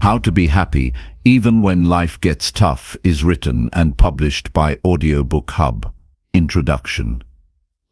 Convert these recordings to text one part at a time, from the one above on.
How to Be Happy Even When Life Gets Tough is written and published by Audiobook Hub. Introduction.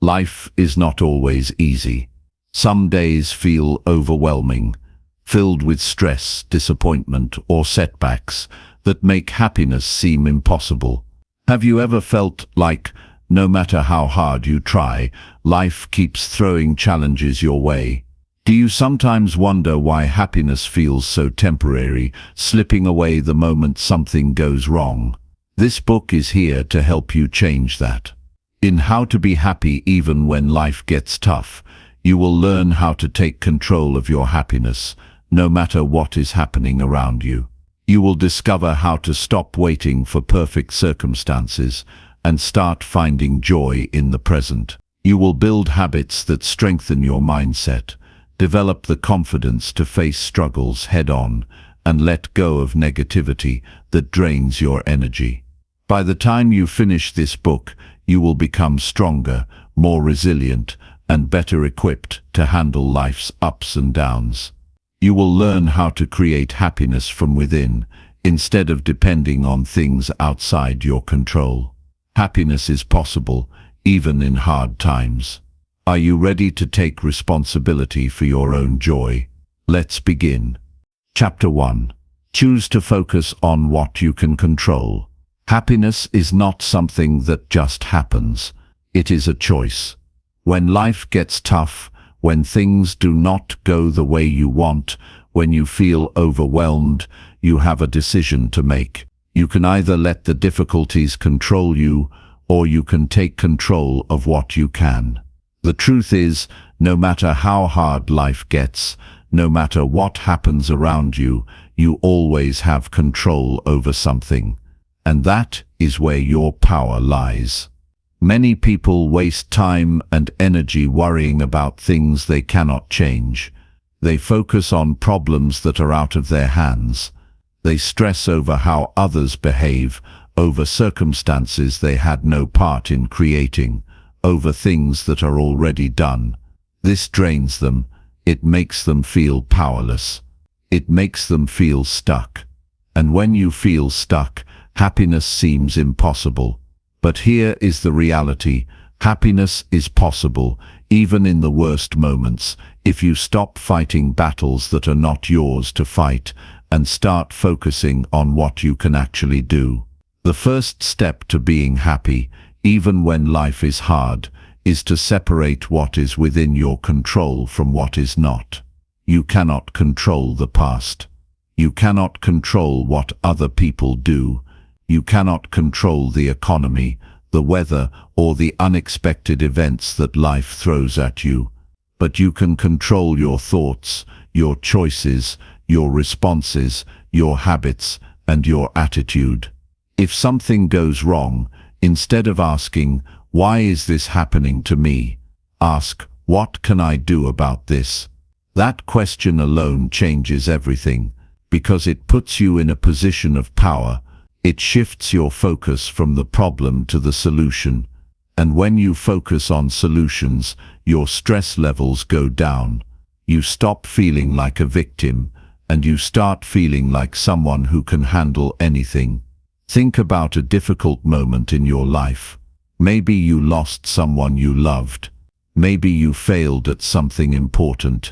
Life is not always easy. Some days feel overwhelming, filled with stress, disappointment, or setbacks that make happiness seem impossible. Have you ever felt like, no matter how hard you try, life keeps throwing challenges your way? Do you sometimes wonder why happiness feels so temporary, slipping away the moment something goes wrong? This book is here to help you change that. In How to Be Happy Even When Life Gets Tough, you will learn how to take control of your happiness, no matter what is happening around you. You will discover how to stop waiting for perfect circumstances and start finding joy in the present. You will build habits that strengthen your mindset, develop the confidence to face struggles head-on, and let go of negativity that drains your energy. By the time you finish this book, you will become stronger, more resilient, and better equipped to handle life's ups and downs. You will learn how to create happiness from within, instead of depending on things outside your control. Happiness is possible, even in hard times. Are you ready to take responsibility for your own joy? Let's begin. Chapter 1. Choose to focus on what you can control. Happiness is not something that just happens. It is a choice. When life gets tough, when things do not go the way you want, when you feel overwhelmed, you have a decision to make. You can either let the difficulties control you, or you can take control of what you can. The truth is, no matter how hard life gets, no matter what happens around you, you always have control over something. And that is where your power lies. Many people waste time and energy worrying about things they cannot change. They focus on problems that are out of their hands. They stress over how others behave, over circumstances they had no part in creating, over things that are already done. This drains them. It makes them feel powerless. It makes them feel stuck. And when you feel stuck, happiness seems impossible. But here is the reality. Happiness is possible, even in the worst moments, if you stop fighting battles that are not yours to fight and start focusing on what you can actually do. The first step to being happy, even when life is hard, is to separate what is within your control from what is not. You cannot control the past. You cannot control what other people do. You cannot control the economy, the weather, or the unexpected events that life throws at you. But you can control your thoughts, your choices, your responses, your habits, and your attitude. If something goes wrong, instead of asking, "Why is this happening to me?" ask, "What can I do about this?" That question alone changes everything, because it puts you in a position of power. It shifts your focus from the problem to the solution. And when you focus on solutions, your stress levels go down. You stop feeling like a victim, and you start feeling like someone who can handle anything. Think about a difficult moment in your life. Maybe you lost someone you loved. Maybe you failed at something important.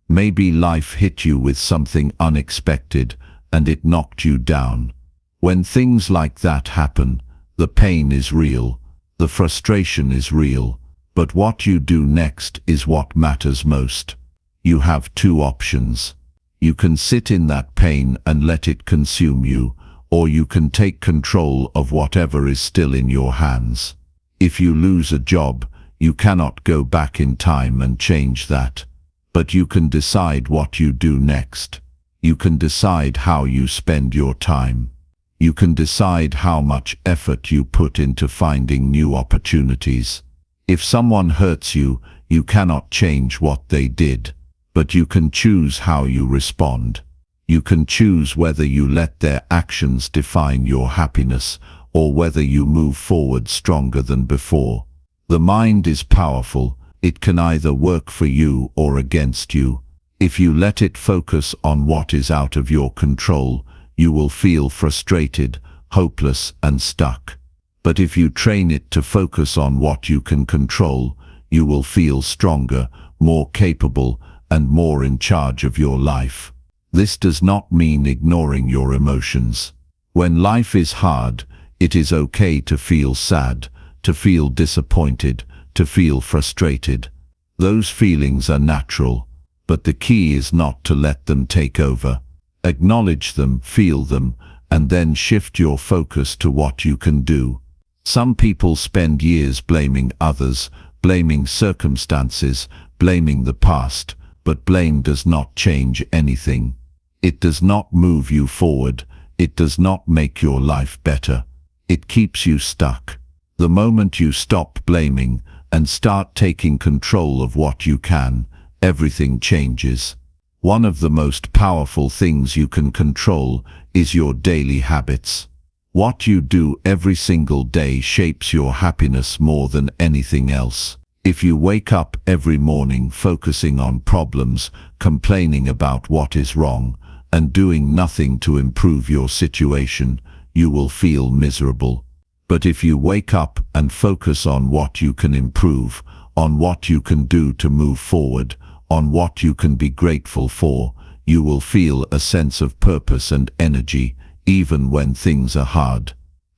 Maybe life hit you with something unexpected, and it knocked you down. When things like that happen, the pain is real, the frustration is real, but what you do next is what matters most. You have two options. You can sit in that pain and let it consume you, or you can take control of whatever is still in your hands. If you lose a job, you cannot go back in time and change that. But you can decide what you do next. You can decide how you spend your time. You can decide how much effort you put into finding new opportunities. If someone hurts you, you cannot change what they did, but you can choose how you respond. You can choose whether you let their actions define your happiness, or whether you move forward stronger than before. The mind is powerful. It can either work for you or against you. If you let it focus on what is out of your control, you will feel frustrated, hopeless, and stuck. But if you train it to focus on what you can control, you will feel stronger, more capable, and more in charge of your life. This does not mean ignoring your emotions. When life is hard, it is okay to feel sad, to feel disappointed, to feel frustrated. Those feelings are natural, but the key is not to let them take over. Acknowledge them, feel them, and then shift your focus to what you can do. Some people spend years blaming others, blaming circumstances, blaming the past, but blame does not change anything. It does not move you forward. It does not make your life better. It keeps you stuck. The moment you stop blaming and start taking control of what you can, everything changes. One of the most powerful things you can control is your daily habits. What you do every single day shapes your happiness more than anything else. If you wake up every morning focusing on problems, complaining about what is wrong, and doing nothing to improve your situation, you will feel miserable. But if you wake up and focus on what you can improve, on what you can do to move forward, on what you can be grateful for, you will feel a sense of purpose and energy, even when things are hard.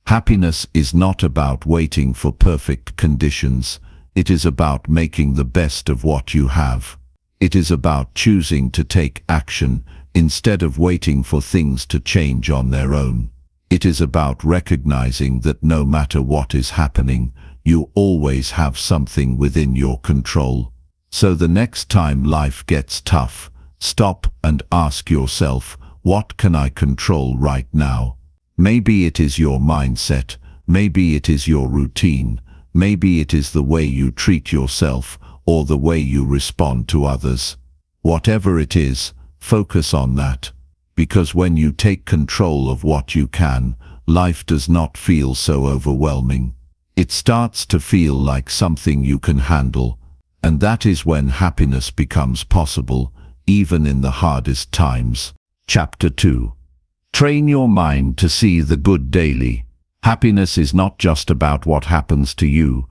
Happiness is not about waiting for perfect conditions. It is about making the best of what you have. It is about choosing to take action instead of waiting for things to change on their own. It is about recognizing that no matter what is happening, you always have something within your control. So the next time life gets tough, stop and ask yourself, what can I control right now? Maybe it is your mindset, maybe it is your routine, maybe it is the way you treat yourself or the way you respond to others. Whatever it is, focus on that. Because when you take control of what you can, life does not feel so overwhelming. It starts to feel like something you can handle, and that is when happiness becomes possible, even in the hardest times. Chapter 2. Train your mind to see the good daily. Happiness is not just about what happens to you.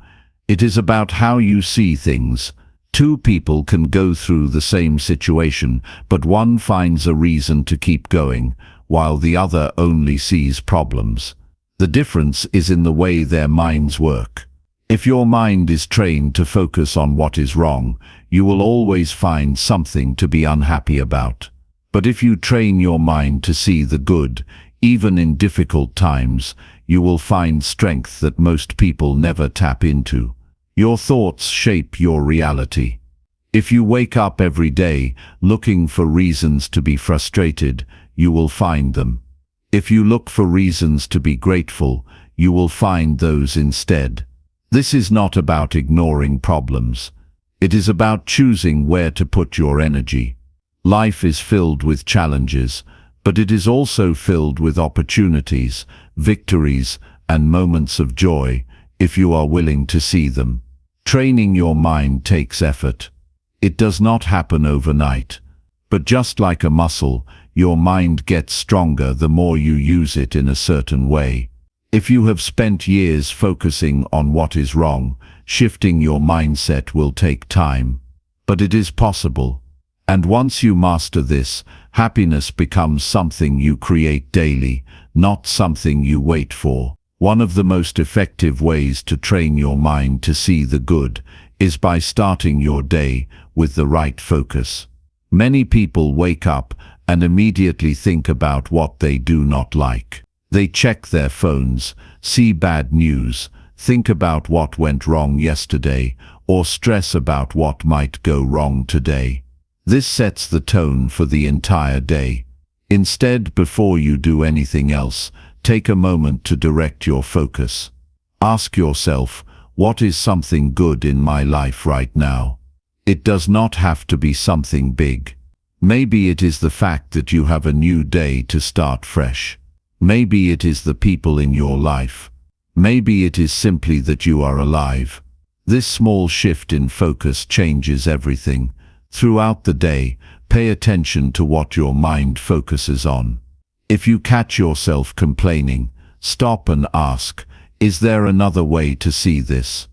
It is about how you see things. Two people can go through the same situation, but one finds a reason to keep going, while the other only sees problems. The difference is in the way their minds work. If your mind is trained to focus on what is wrong, you will always find something to be unhappy about. But if you train your mind to see the good, even in difficult times, you will find strength that most people never tap into. Your thoughts shape your reality. If you wake up every day looking for reasons to be frustrated, you will find them. If you look for reasons to be grateful, you will find those instead. This is not about ignoring problems. It is about choosing where to put your energy. Life is filled with challenges, but it is also filled with opportunities, victories, and moments of joy, if you are willing to see them. Training your mind takes effort. It does not happen overnight. But just like a muscle, your mind gets stronger the more you use it in a certain way. If you have spent years focusing on what is wrong, shifting your mindset will take time. But it is possible. And once you master this, happiness becomes something you create daily, not something you wait for. One of the most effective ways to train your mind to see the good is by starting your day with the right focus. Many people wake up and immediately think about what they do not like. They check their phones, see bad news, think about what went wrong yesterday, or stress about what might go wrong today. This sets the tone for the entire day. Instead, before you do anything else, take a moment to direct your focus. Ask yourself, what is something good in my life right now? It does not have to be something big. Maybe it is the fact that you have a new day to start fresh. Maybe it is the people in your life. Maybe it is simply that you are alive. This small shift in focus changes everything. Throughout the day, Pay attention to what your mind focuses on. If you catch yourself complaining, stop and ask, is there another way to see this?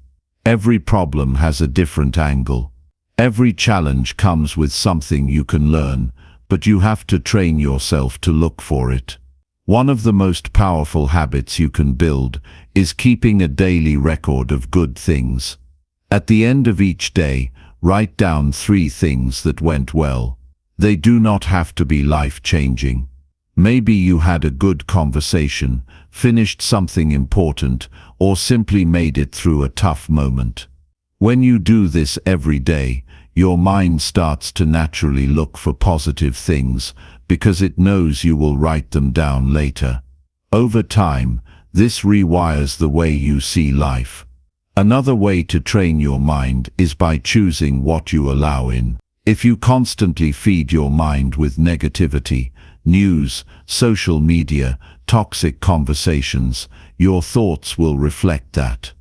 Every problem has a different angle. Every challenge comes with something you can learn, but you have to train yourself to look for it. One of the most powerful habits you can build is keeping a daily record of good things. At the end of each day, write down 3 things that went well. They do not have to be life-changing. Maybe you had a good conversation, finished something important, or simply made it through a tough moment. When you do this every day, your mind starts to naturally look for positive things, because it knows you will write them down later. Over time, this rewires the way you see life. Another way to train your mind is by choosing what you allow in. If you constantly feed your mind with negativity, news, social media, toxic conversations, your thoughts will reflect that.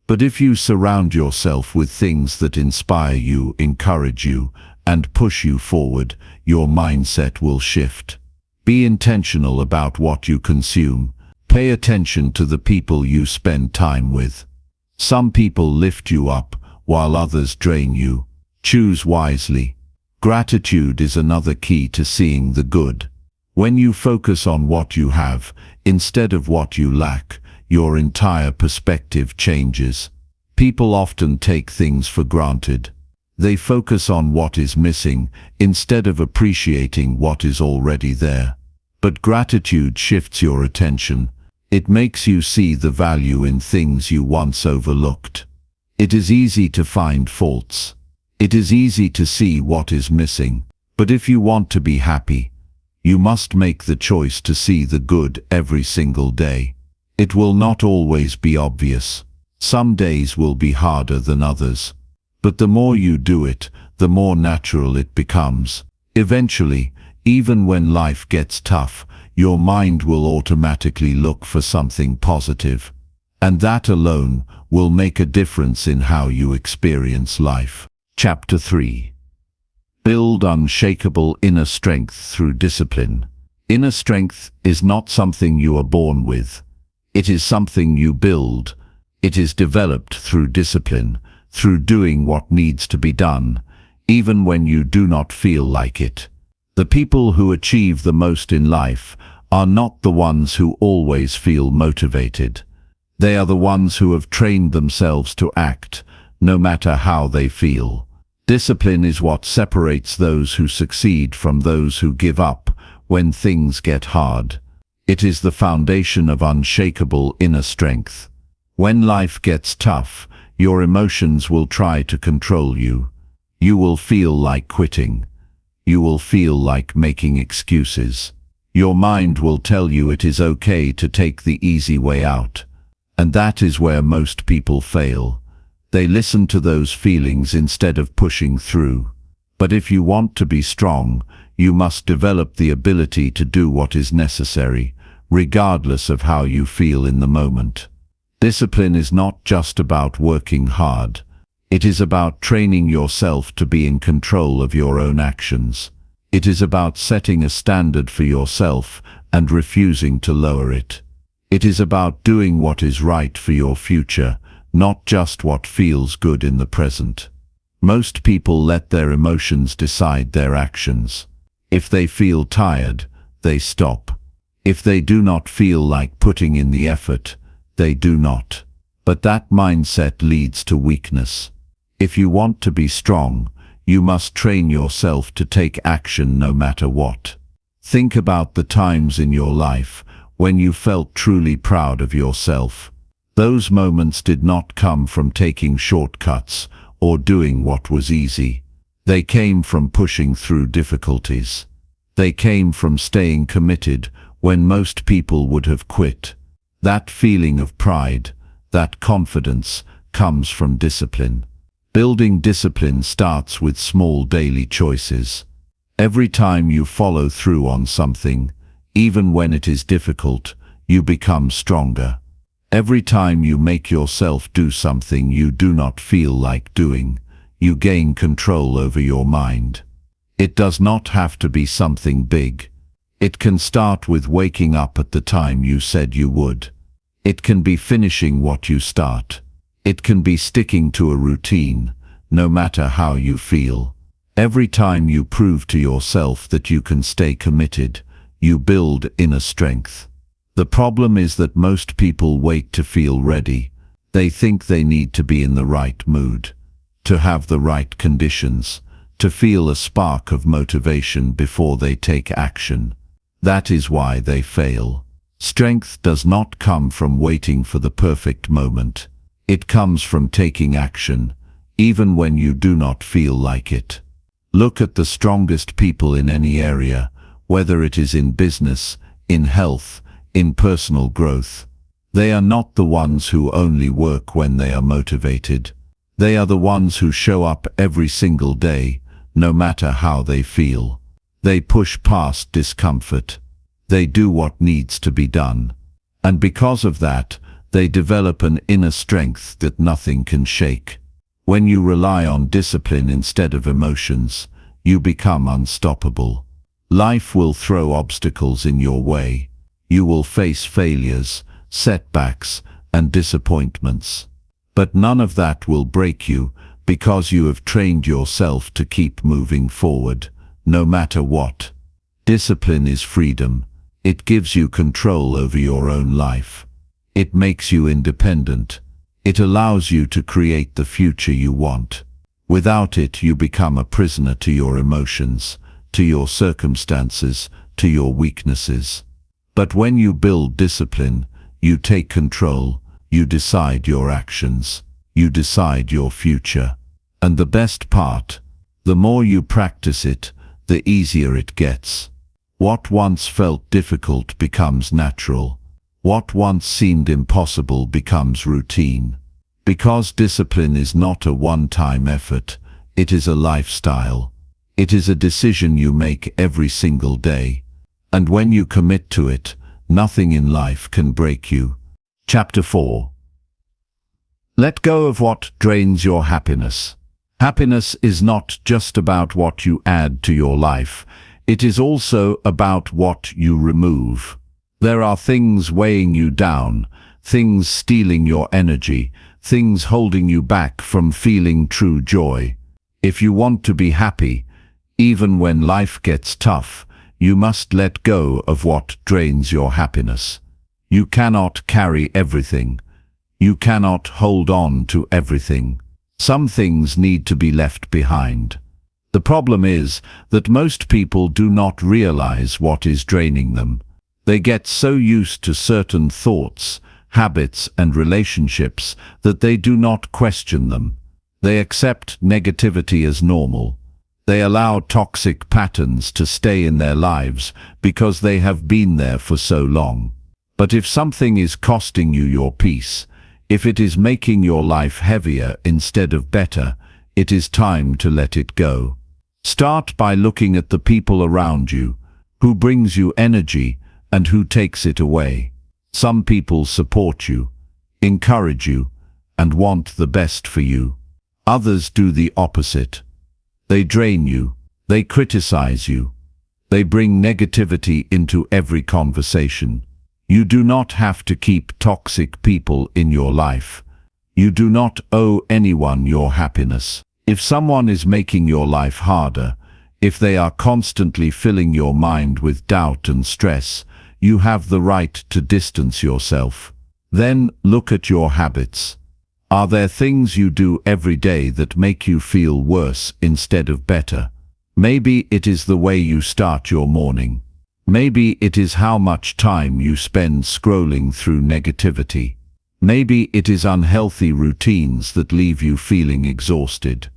But if you surround yourself with things that inspire you, encourage you, and push you forward, your mindset will shift. Be intentional about what you consume. Pay attention to the people you spend time with. Some people lift you up, while others drain you. Choose wisely. Gratitude is another key to seeing the good. When you focus on what you have, instead of what you lack, your entire perspective changes. People often take things for granted. They focus on what is missing, instead of appreciating what is already there. But gratitude shifts your attention. It makes you see the value in things you once overlooked. It is easy to find faults. It is easy to see what is missing. But if you want to be happy, you must make the choice to see the good every single day. It will not always be obvious. Some days will be harder than others. But the more you do it, the more natural it becomes. Eventually, even when life gets tough, your mind will automatically look for something positive. And that alone will make a difference in how you experience life. Chapter 3. Build unshakable inner strength through discipline. Inner strength is not something you are born with. It is something you build. It is developed through discipline, through doing what needs to be done, even when you do not feel like it. The people who achieve the most in life are not the ones who always feel motivated. They are the ones who have trained themselves to act, no matter how they feel. Discipline is what separates those who succeed from those who give up when things get hard. It is the foundation of unshakable inner strength. When life gets tough, your emotions will try to control you. You will feel like quitting. You will feel like making excuses. Your mind will tell you it is okay to take the easy way out. And that is where most people fail. They listen to those feelings instead of pushing through. But if you want to be strong, you must develop the ability to do what is necessary, regardless of how you feel in the moment. Discipline is not just about working hard. It is about training yourself to be in control of your own actions. It is about setting a standard for yourself and refusing to lower it. It is about doing what is right for your future, not just what feels good in the present. Most people let their emotions decide their actions. If they feel tired, they stop. If they do not feel like putting in the effort, they do not. But that mindset leads to weakness. If you want to be strong, you must train yourself to take action no matter what. Think about the times in your life when you felt truly proud of yourself. Those moments did not come from taking shortcuts or doing what was easy. They came from pushing through difficulties. They came from staying committed when most people would have quit. That feeling of pride, that confidence, comes from discipline. Building discipline starts with small daily choices. Every time you follow through on something, even when it is difficult, you become stronger. Every time you make yourself do something you do not feel like doing, you gain control over your mind. It does not have to be something big. It can start with waking up at the time you said you would. It can be finishing what you start. It can be sticking to a routine, no matter how you feel. Every time you prove to yourself that you can stay committed, you build inner strength. The problem is that most people wait to feel ready. They think they need to be in the right mood, to have the right conditions, to feel a spark of motivation before they take action. That is why they fail. Strength does not come from waiting for the perfect moment. It comes from taking action, even when you do not feel like it. Look at the strongest people in any area, whether it is in business, in health, in personal growth. They are not the ones who only work when they are motivated. They are the ones who show up every single day, no matter how they feel. They push past discomfort. They do what needs to be done. And because of that, they develop an inner strength that nothing can shake. When you rely on discipline instead of emotions, you become unstoppable. Life will throw obstacles in your way. You will face failures, setbacks, and disappointments. But none of that will break you, because you have trained yourself to keep moving forward, no matter what. Discipline is freedom. It gives you control over your own life. It makes you independent. It allows you to create the future you want. Without it, you become a prisoner to your emotions, to your circumstances, to your weaknesses. But when you build discipline, you take control, you decide your actions, you decide your future. And the best part, the more you practice it, the easier it gets. What once felt difficult becomes natural. What once seemed impossible becomes routine. Because discipline is not a one-time effort, it is a lifestyle. It is a decision you make every single day. And when you commit to it, nothing in life can break you. Chapter 4. Let go of what drains your happiness. Happiness is not just about what you add to your life. It is also about what you remove. There are things weighing you down, things stealing your energy, things holding you back from feeling true joy. If you want to be happy, even when life gets tough, you must let go of what drains your happiness. You cannot carry everything. You cannot hold on to everything. Some things need to be left behind. The problem is that most people do not realize what is draining them. They get so used to certain thoughts, habits, and relationships that they do not question them. They accept negativity as normal. They allow toxic patterns to stay in their lives because they have been there for so long. But if something is costing you your peace, if it is making your life heavier instead of better, it is time to let it go. Start by looking at the people around you, who brings you energy and who takes it away. Some people support you, encourage you, and want the best for you. Others do the opposite. They drain you, they criticize you, they bring negativity into every conversation. You do not have to keep toxic people in your life. You do not owe anyone your happiness. If someone is making your life harder, if they are constantly filling your mind with doubt and stress, you have the right to distance yourself. Then look at your habits. Are there things you do every day that make you feel worse instead of better? Maybe it is the way you start your morning. Maybe it is how much time you spend scrolling through negativity. Maybe it is unhealthy routines that leave you feeling exhausted.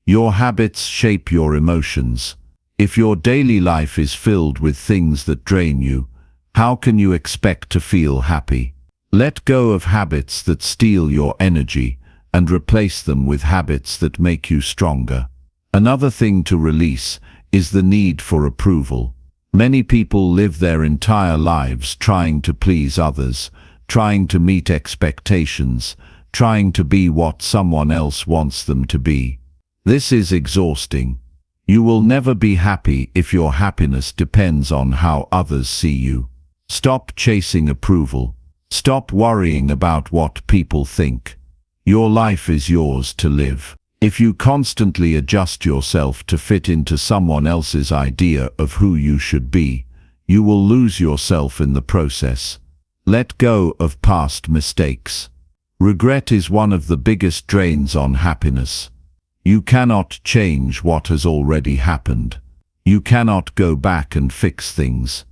Your habits shape your emotions. If your daily life is filled with things that drain you, how can you expect to feel happy? Let go of habits that steal your energy and replace them with habits that make you stronger. Another thing to release is the need for approval. Many people live their entire lives trying to please others, trying to meet expectations, trying to be what someone else wants them to be. This is exhausting. You will never be happy if your happiness depends on how others see you. Stop chasing approval. Stop worrying about what people think. Your life is yours to live. If you constantly adjust yourself to fit into someone else's idea of who you should be, you will lose yourself in the process. Let go of past mistakes. Regret is one of the biggest drains on happiness. You cannot change what has already happened. You cannot go back and fix things.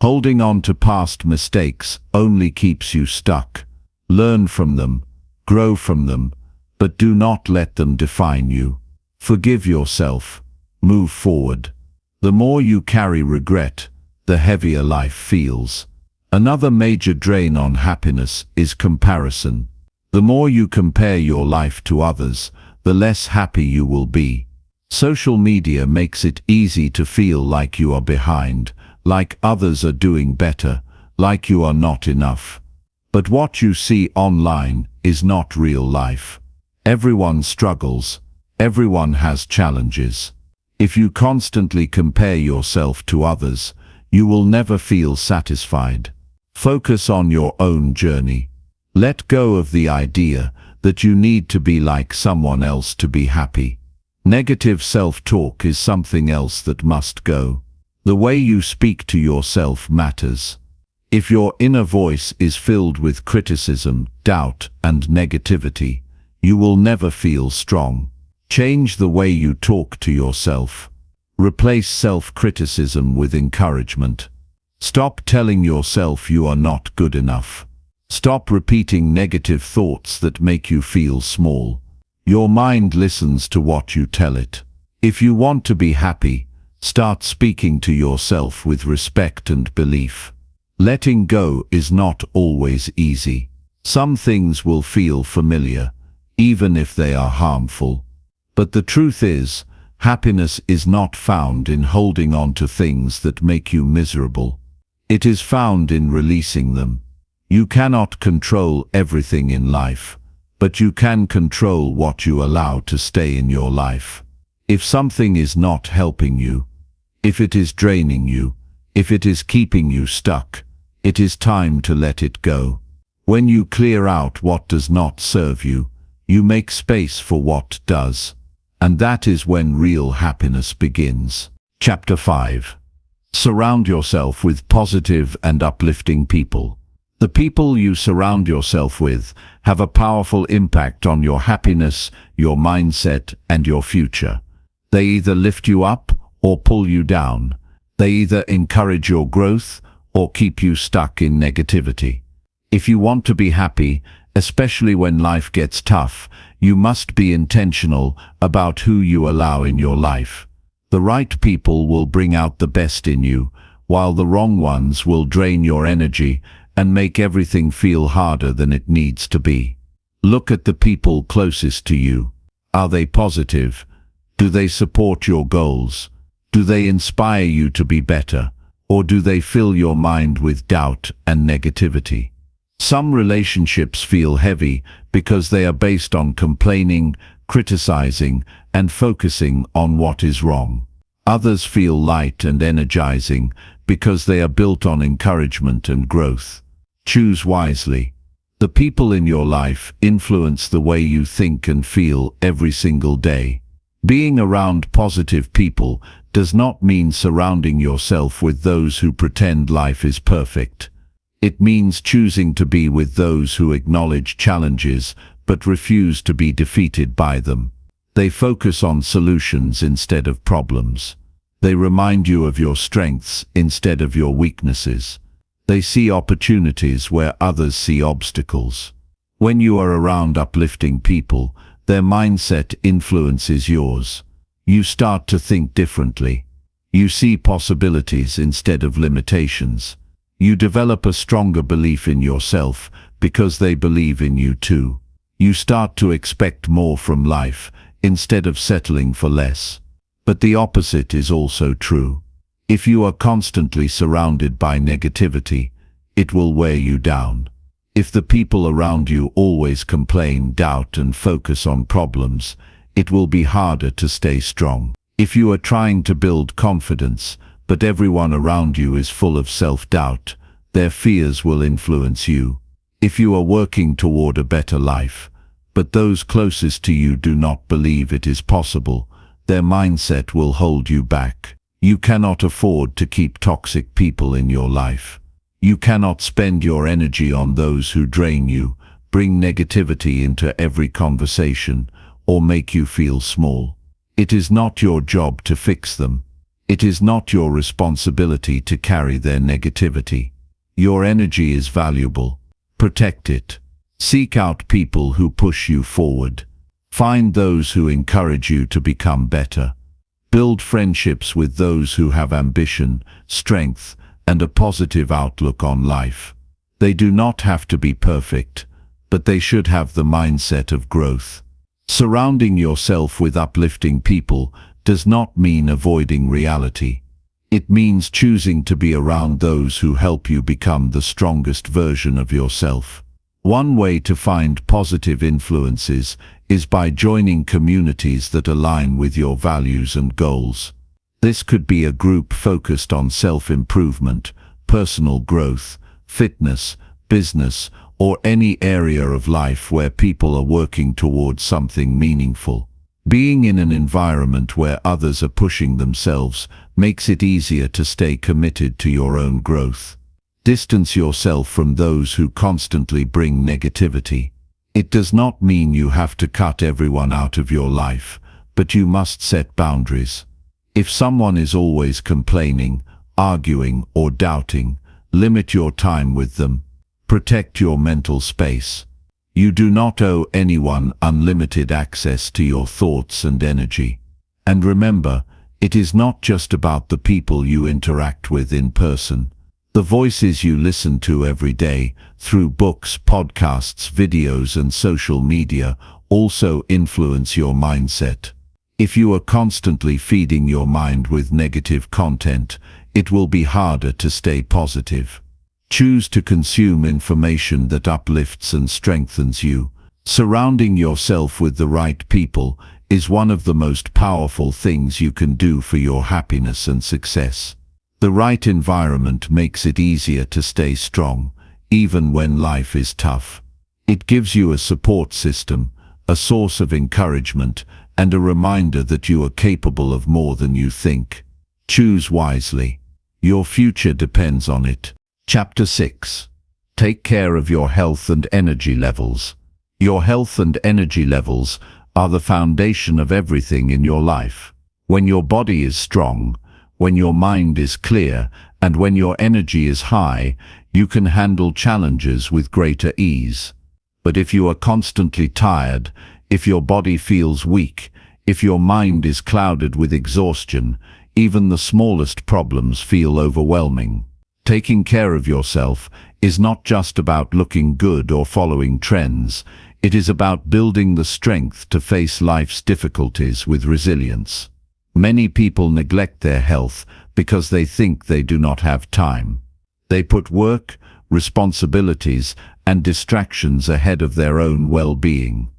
Holding on to past mistakes only keeps you stuck. Learn from them, grow from them, but do not let them define you. Forgive yourself. Move forward. The more you carry regret, the heavier life feels. Another major drain on happiness is comparison. The more you compare your life to others, the less happy you will be. Social media makes it easy to feel like you are behind, like others are doing better, like you are not enough. But what you see online is not real life. Everyone struggles. Everyone has challenges. If you constantly compare yourself to others, you will never feel satisfied. Focus on your own journey. Let go of the idea that you need to be like someone else to be happy. Negative self-talk is something else that must go. The way you speak to yourself matters. If your inner voice is filled with criticism, doubt, and negativity, you will never feel strong. Change the way you talk to yourself. Replace self-criticism with encouragement. Stop telling yourself you are not good enough. Stop repeating negative thoughts that make you feel small. Your mind listens to what you tell it. If you want to be happy, start speaking to yourself with respect and belief. Letting go is not always easy. Some things will feel familiar, even if they are harmful. But the truth is, happiness is not found in holding on to things that make you miserable. It is found in releasing them. You cannot control everything in life, but you can control what you allow to stay in your life. If something is not helping you, if it is draining you, if it is keeping you stuck, it is time to let it go. When you clear out what does not serve you, you make space for what does. And that is when real happiness begins. Chapter 5. Surround yourself with positive and uplifting people. The people you surround yourself with have a powerful impact on your happiness, your mindset, and your future. They either lift you up or pull you down. They either encourage your growth or keep you stuck in negativity. If you want to be happy, especially when life gets tough, you must be intentional about who you allow in your life. The right people will bring out the best in you, while the wrong ones will drain your energy and make everything feel harder than it needs to be. Look at the people closest to you. Are they positive? Do they support your goals? Do they inspire you to be better? Or do they fill your mind with doubt and negativity? Some relationships feel heavy because they are based on complaining, criticizing, and focusing on what is wrong. Others feel light and energizing because they are built on encouragement and growth. Choose wisely. The people in your life influence the way you think and feel every single day. Being around positive people does not mean surrounding yourself with those who pretend life is perfect. It means choosing to be with those who acknowledge challenges but refuse to be defeated by them. They focus on solutions instead of problems. They remind you of your strengths instead of your weaknesses. They see opportunities where others see obstacles. When you are around uplifting people, their mindset influences yours. You start to think differently. You see possibilities instead of limitations. You develop a stronger belief in yourself because they believe in you too. You start to expect more from life instead of settling for less. But the opposite is also true. If you are constantly surrounded by negativity, it will wear you down. If the people around you always complain, doubt, and focus on problems, it will be harder to stay strong. If you are trying to build confidence, but everyone around you is full of self-doubt, their fears will influence you. If you are working toward a better life, but those closest to you do not believe it is possible, their mindset will hold you back. You cannot afford to keep toxic people in your life. You cannot spend your energy on those who drain you, bring negativity into every conversation, or make you feel small. It is not your job to fix them. It is not your responsibility to carry their negativity. Your energy is valuable. Protect it. Seek out people who push you forward. Find those who encourage you to become better. Build friendships with those who have ambition, strength, and a positive outlook on life. They do not have to be perfect, but they should have the mindset of growth. Surrounding yourself with uplifting people does not mean avoiding reality. It means choosing to be around those who help you become the strongest version of yourself. One way to find positive influences is by joining communities that align with your values and goals. This could be a group focused on self-improvement, personal growth, fitness, business, or any area of life where people are working towards something meaningful. Being in an environment where others are pushing themselves makes it easier to stay committed to your own growth. Distance yourself from those who constantly bring negativity. It does not mean you have to cut everyone out of your life, but you must set boundaries. If someone is always complaining, arguing, or doubting, limit your time with them. Protect your mental space. You do not owe anyone unlimited access to your thoughts and energy. And remember, it is not just about the people you interact with in person. The voices you listen to every day, through books, podcasts, videos, and social media, also influence your mindset. If you are constantly feeding your mind with negative content, it will be harder to stay positive. Choose to consume information that uplifts and strengthens you. Surrounding yourself with the right people is one of the most powerful things you can do for your happiness and success. The right environment makes it easier to stay strong, even when life is tough. It gives you a support system, a source of encouragement, and a reminder that you are capable of more than you think. Choose wisely. Your future depends on it. Chapter 6. Take care of your health and energy levels. Your health and energy levels are the foundation of everything in your life. When your body is strong, when your mind is clear, and when your energy is high, you can handle challenges with greater ease. But if you are constantly tired, if your body feels weak, if your mind is clouded with exhaustion, even the smallest problems feel overwhelming. Taking care of yourself is not just about looking good or following trends. It is about building the strength to face life's difficulties with resilience. Many people neglect their health because they think they do not have time. They put work, responsibilities, and distractions ahead of their own well-being.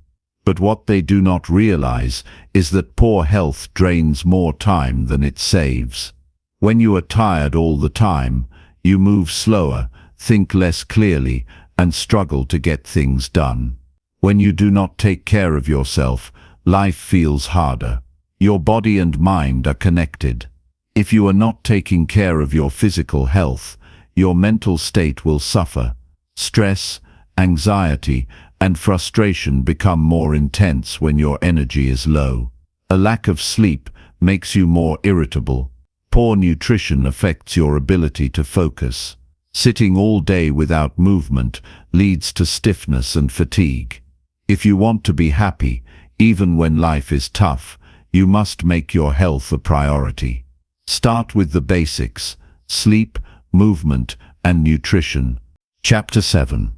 But what they do not realize is that poor health drains more time than it saves. When you are tired all the time, you move slower, think less clearly, and struggle to get things done. When you do not take care of yourself, life feels harder. Your body and mind are connected. If you are not taking care of your physical health, your mental state will suffer. Stress, anxiety, and frustration become more intense when your energy is low. A lack of sleep makes you more irritable. Poor nutrition affects your ability to focus. Sitting all day without movement leads to stiffness and fatigue. If you want to be happy, even when life is tough, you must make your health a priority. Start with the basics: sleep, movement, and nutrition. Chapter 7.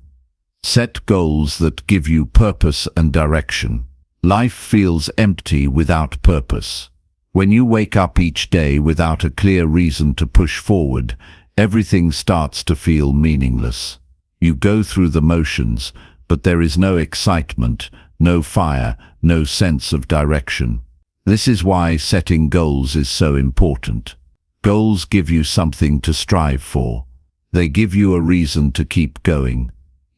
Set goals that give you purpose and direction. Life feels empty without purpose. When you wake up each day without a clear reason to push forward, everything starts to feel meaningless. You go through the motions, but there is no excitement, no fire, no sense of direction. This is why setting goals is so important. Goals give you something to strive for. They give you a reason to keep going.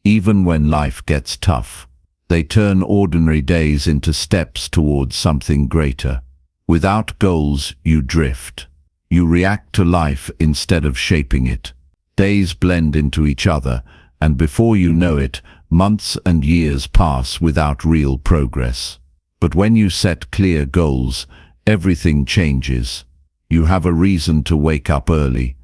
Even when life gets tough, they turn ordinary days into steps towards something greater. Without goals, you drift. You react to life instead of shaping it. Days blend into each other, and before you know it, months and years pass without real progress. But when you set clear goals, everything changes. You have a reason to wake up early,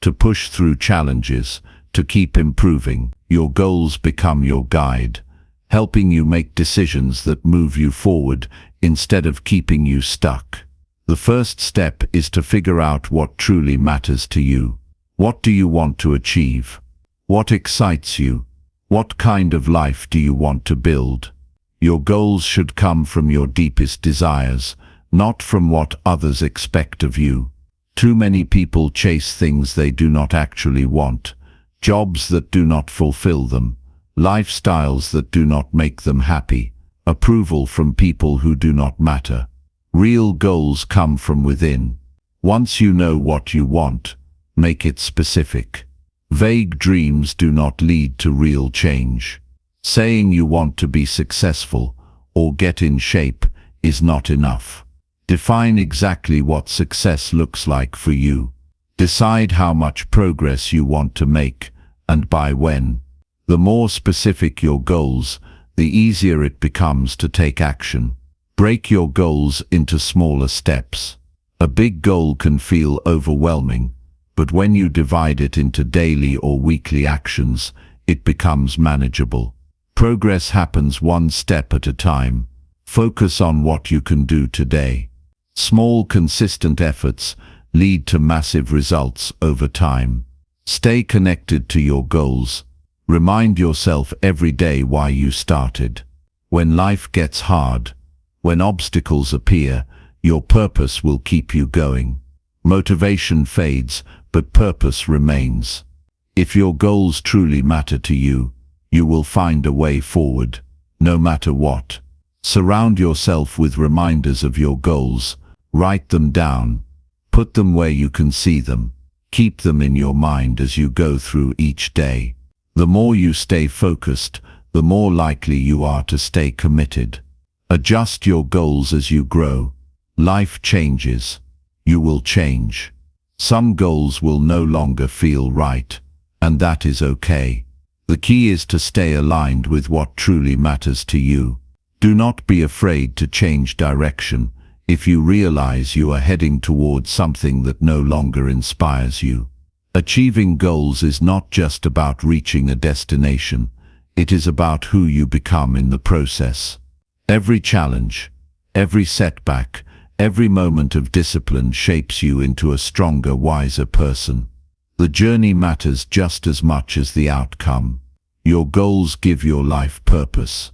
to push through challenges, to keep improving. Your goals become your guide, helping you make decisions that move you forward instead of keeping you stuck. The first step is to figure out what truly matters to you. What do you want to achieve? What excites you? What kind of life do you want to build? Your goals should come from your deepest desires, not from what others expect of you. Too many people chase things they do not actually want, jobs that do not fulfill them, lifestyles that do not make them happy, approval from people who do not matter. Real goals come from within. Once you know what you want, make it specific. Vague dreams do not lead to real change. Saying you want to be successful or get in shape is not enough. Define exactly what success looks like for you. Decide how much progress you want to make and by when. The more specific your goals, the easier it becomes to take action. Break your goals into smaller steps. A big goal can feel overwhelming, but when you divide it into daily or weekly actions, it becomes manageable. Progress happens one step at a time. Focus on what you can do today. Small, consistent efforts lead to massive results over time. Stay connected to your goals. Remind yourself every day why you started. When life gets hard, when obstacles appear, your purpose will keep you going. Motivation fades, but purpose remains. If your goals truly matter to you, you will find a way forward, no matter what. Surround yourself with reminders of your goals. Write them down. Put them where you can see them. Keep them in your mind as you go through each day. The more you stay focused, the more likely you are to stay committed. Adjust your goals as you grow. Life changes. You will change. Some goals will no longer feel right, and that is okay. The key is to stay aligned with what truly matters to you. Do not be afraid to change direction if you realize you are heading towards something that no longer inspires you. Achieving goals is not just about reaching a destination, it is about who you become in the process. Every challenge, every setback, every moment of discipline shapes you into a stronger, wiser person. The journey matters just as much as the outcome. Your goals give your life purpose.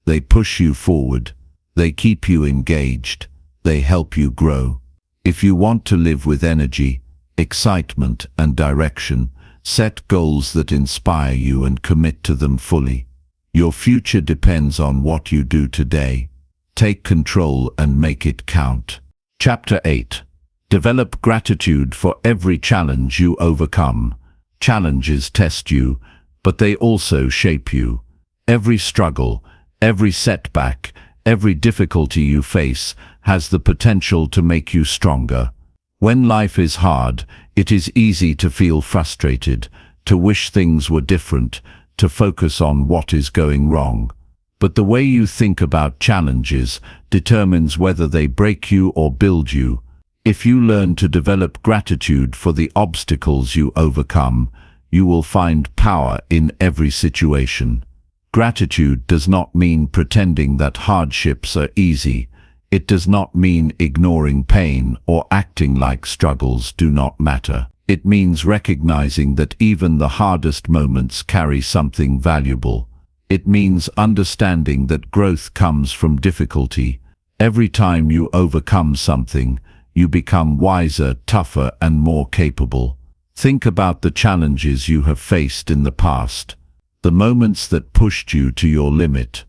They push you forward. They keep you engaged. They help you grow. If you want to live with energy, excitement, and direction, set goals that inspire you and commit to them fully. Your future depends on what you do today. Take control and make it count. Chapter 8. Develop gratitude for every challenge you overcome. Challenges test you, but they also shape you. Every struggle, every setback, every difficulty you face has the potential to make you stronger. When life is hard, it is easy to feel frustrated, to wish things were different, to focus on what is going wrong. But the way you think about challenges determines whether they break you or build you. If you learn to develop gratitude for the obstacles you overcome, you will find power in every situation. Gratitude does not mean pretending that hardships are easy. It does not mean ignoring pain or acting like struggles do not matter. It means recognizing that even the hardest moments carry something valuable. It means understanding that growth comes from difficulty. Every time you overcome something, you become wiser, tougher, and more capable. Think about the challenges you have faced in the past, the moments that pushed you to your limit,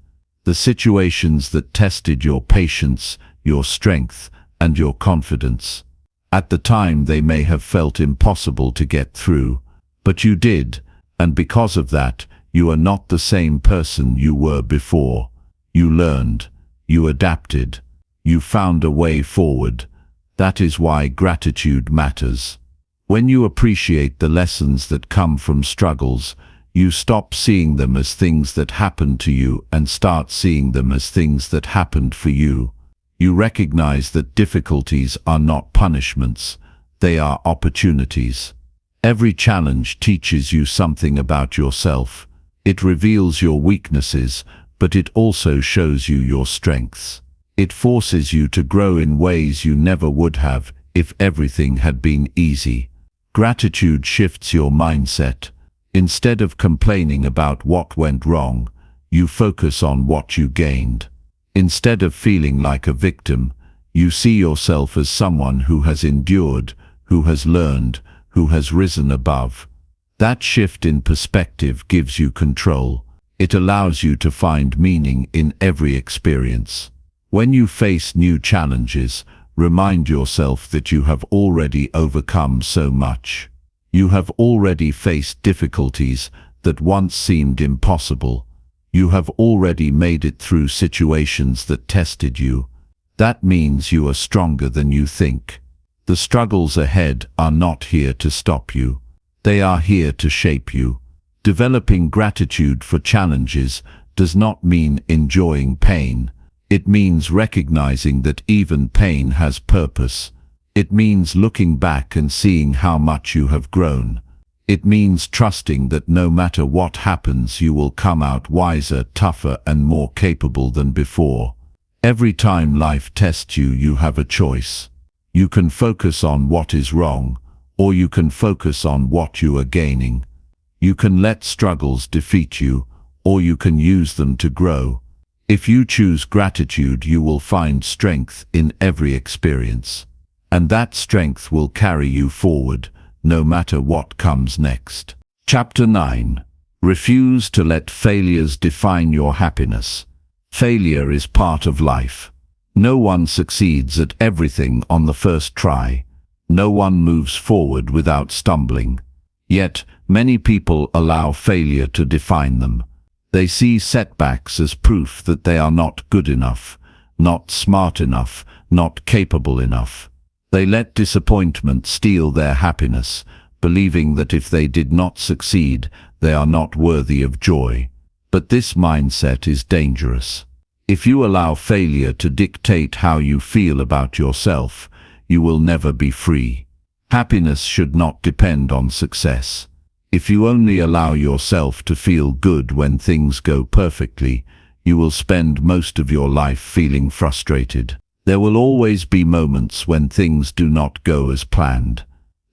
the situations that tested your patience, your strength, and your confidence. At the time they may have felt impossible to get through, but you did, and because of that, you are not the same person you were before. You learned, you adapted, you found a way forward. That is why gratitude matters. When you appreciate the lessons that come from struggles, you stop seeing them as things that happened to you and start seeing them as things that happened for you. You recognize that difficulties are not punishments, they are opportunities. Every challenge teaches you something about yourself. It reveals your weaknesses, but it also shows you your strengths. It forces you to grow in ways you never would have if everything had been easy. Gratitude shifts your mindset. Instead of complaining about what went wrong, you focus on what you gained. Instead of feeling like a victim, you see yourself as someone who has endured, who has learned, who has risen above. That shift in perspective gives you control. It allows you to find meaning in every experience. When you face new challenges, remind yourself that you have already overcome so much. You have already faced difficulties that once seemed impossible. You have already made it through situations that tested you. That means you are stronger than you think. The struggles ahead are not here to stop you. They are here to shape you. Developing gratitude for challenges does not mean enjoying pain. It means recognizing that even pain has purpose. It means looking back and seeing how much you have grown. It means trusting that no matter what happens, you will come out wiser, tougher, and more capable than before. Every time life tests you, you have a choice. You can focus on what is wrong, or you can focus on what you are gaining. You can let struggles defeat you, or you can use them to grow. If you choose gratitude, you will find strength in every experience. And that strength will carry you forward, no matter what comes next. Chapter 9. Refuse to let failures define your happiness. Failure is part of life. No one succeeds at everything on the first try. No one moves forward without stumbling. Yet, many people allow failure to define them. They see setbacks as proof that they are not good enough, not smart enough, not capable enough. They let disappointment steal their happiness, believing that if they did not succeed, they are not worthy of joy. But this mindset is dangerous. If you allow failure to dictate how you feel about yourself, you will never be free. Happiness should not depend on success. If you only allow yourself to feel good when things go perfectly, you will spend most of your life feeling frustrated. There will always be moments when things do not go as planned.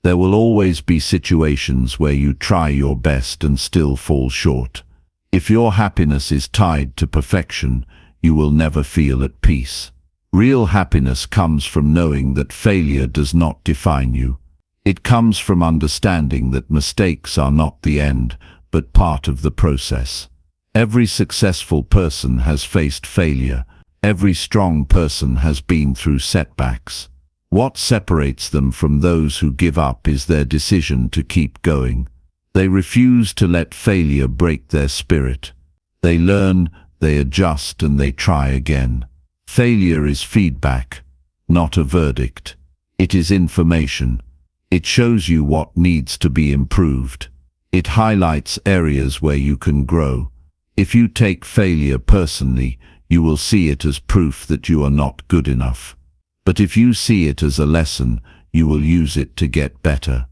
There will always be situations where you try your best and still fall short. If your happiness is tied to perfection, you will never feel at peace. Real happiness comes from knowing that failure does not define you. It comes from understanding that mistakes are not the end, but part of the process. Every successful person has faced failure. Every strong person has been through setbacks. What separates them from those who give up is their decision to keep going. They refuse to let failure break their spirit. They learn, they adjust, and they try again. Failure is feedback, not a verdict. It is information. It shows you what needs to be improved. It highlights areas where you can grow. If you take failure personally, you will see it as proof that you are not good enough. But if you see it as a lesson, you will use it to get better.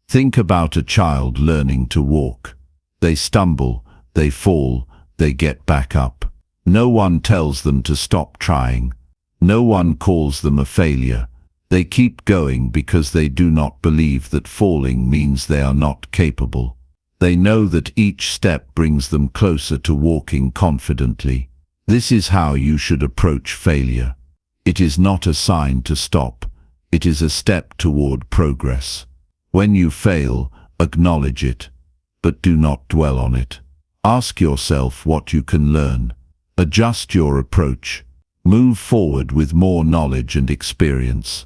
Think about a child learning to walk. They stumble, they fall, they get back up. No one tells them to stop trying. No one calls them a failure. They keep going because they do not believe that falling means they are not capable. They know that each step brings them closer to walking confidently. This is how you should approach failure. It is not a sign to stop. It is a step toward progress. When you fail, acknowledge it, but do not dwell on it. Ask yourself what you can learn. Adjust your approach. Move forward with more knowledge and experience.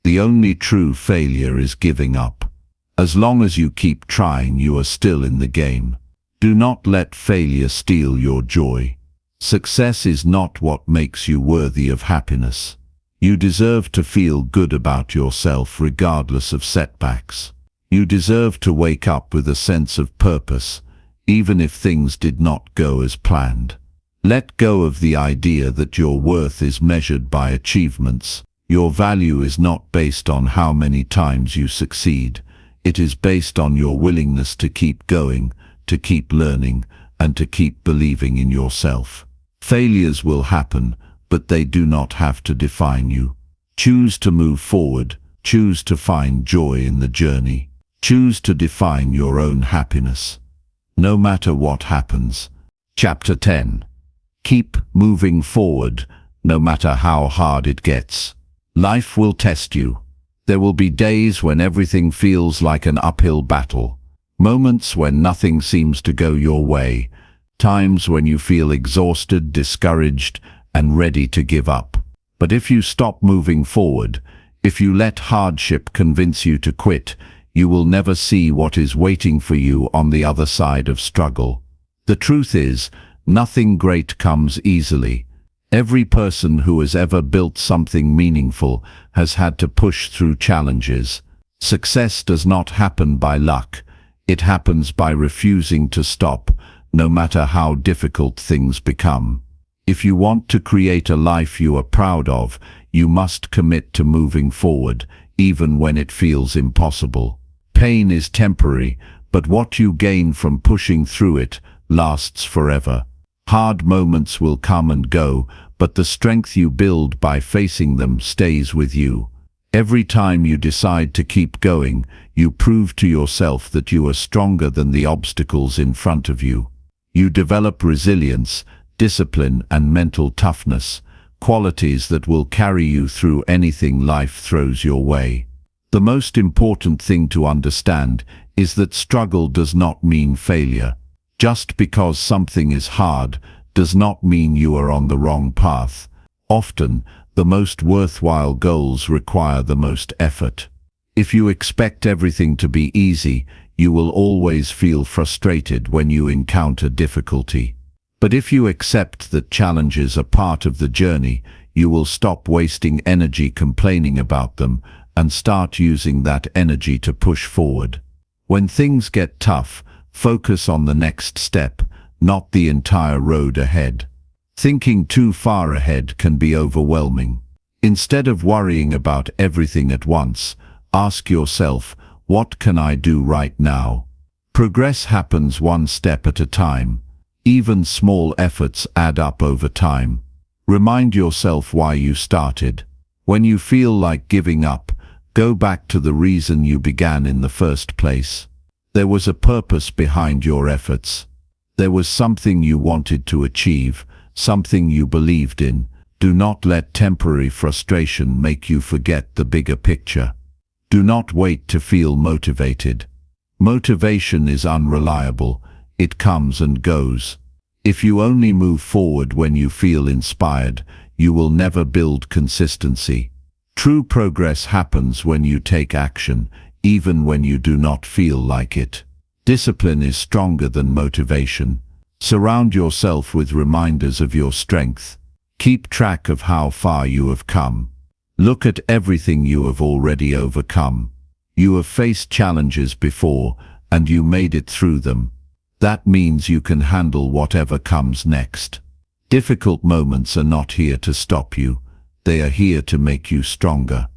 The only true failure is giving up. As long as you keep trying, you are still in the game. Do not let failure steal your joy. Success is not what makes you worthy of happiness. You deserve to feel good about yourself regardless of setbacks. You deserve to wake up with a sense of purpose, even if things did not go as planned. Let go of the idea that your worth is measured by achievements. Your value is not based on how many times you succeed. It is based on your willingness to keep going, to keep learning, and to keep believing in yourself. Failures will happen, but they do not have to define you. Choose to move forward. Choose to find joy in the journey. Choose to define your own happiness. No matter what happens. Chapter 10. Keep moving forward, no matter how hard it gets. Life will test you. There will be days when everything feels like an uphill battle. Moments when nothing seems to go your way. Times when you feel exhausted, discouraged, and ready to give up. But if you stop moving forward, if you let hardship convince you to quit, you will never see what is waiting for you on the other side of struggle. The truth is, nothing great comes easily. Every person who has ever built something meaningful has had to push through challenges. Success does not happen by luck. It happens by refusing to stop, no matter how difficult things become. If you want to create a life you are proud of, you must commit to moving forward, even when it feels impossible. Pain is temporary, but what you gain from pushing through it lasts forever. Hard moments will come and go, but the strength you build by facing them stays with you. Every time you decide to keep going, you prove to yourself that you are stronger than the obstacles in front of you. You develop resilience, discipline, and mental toughness, qualities that will carry you through anything life throws your way. The most important thing to understand is that struggle does not mean failure. Just because something is hard does not mean you are on the wrong path. Often, the most worthwhile goals require the most effort. If you expect everything to be easy, you will always feel frustrated when you encounter difficulty. But if you accept that challenges are part of the journey, you will stop wasting energy complaining about them and start using that energy to push forward. When things get tough, focus on the next step, not the entire road ahead. Thinking too far ahead can be overwhelming. Instead of worrying about everything at once, ask yourself, what can I do right now? Progress happens one step at a time. Even small efforts add up over time. Remind yourself why you started. When you feel like giving up, go back to the reason you began in the first place. There was a purpose behind your efforts. There was something you wanted to achieve, something you believed in. Do not let temporary frustration make you forget the bigger picture. Do not wait to feel motivated. Motivation is unreliable. It comes and goes. If you only move forward when you feel inspired, you will never build consistency. True progress happens when you take action, even when you do not feel like it. Discipline is stronger than motivation. Surround yourself with reminders of your strength. Keep track of how far you have come. Look at everything you have already overcome. You have faced challenges before, and you made it through them. That means you can handle whatever comes next. Difficult moments are not here to stop you. They are here to make you stronger.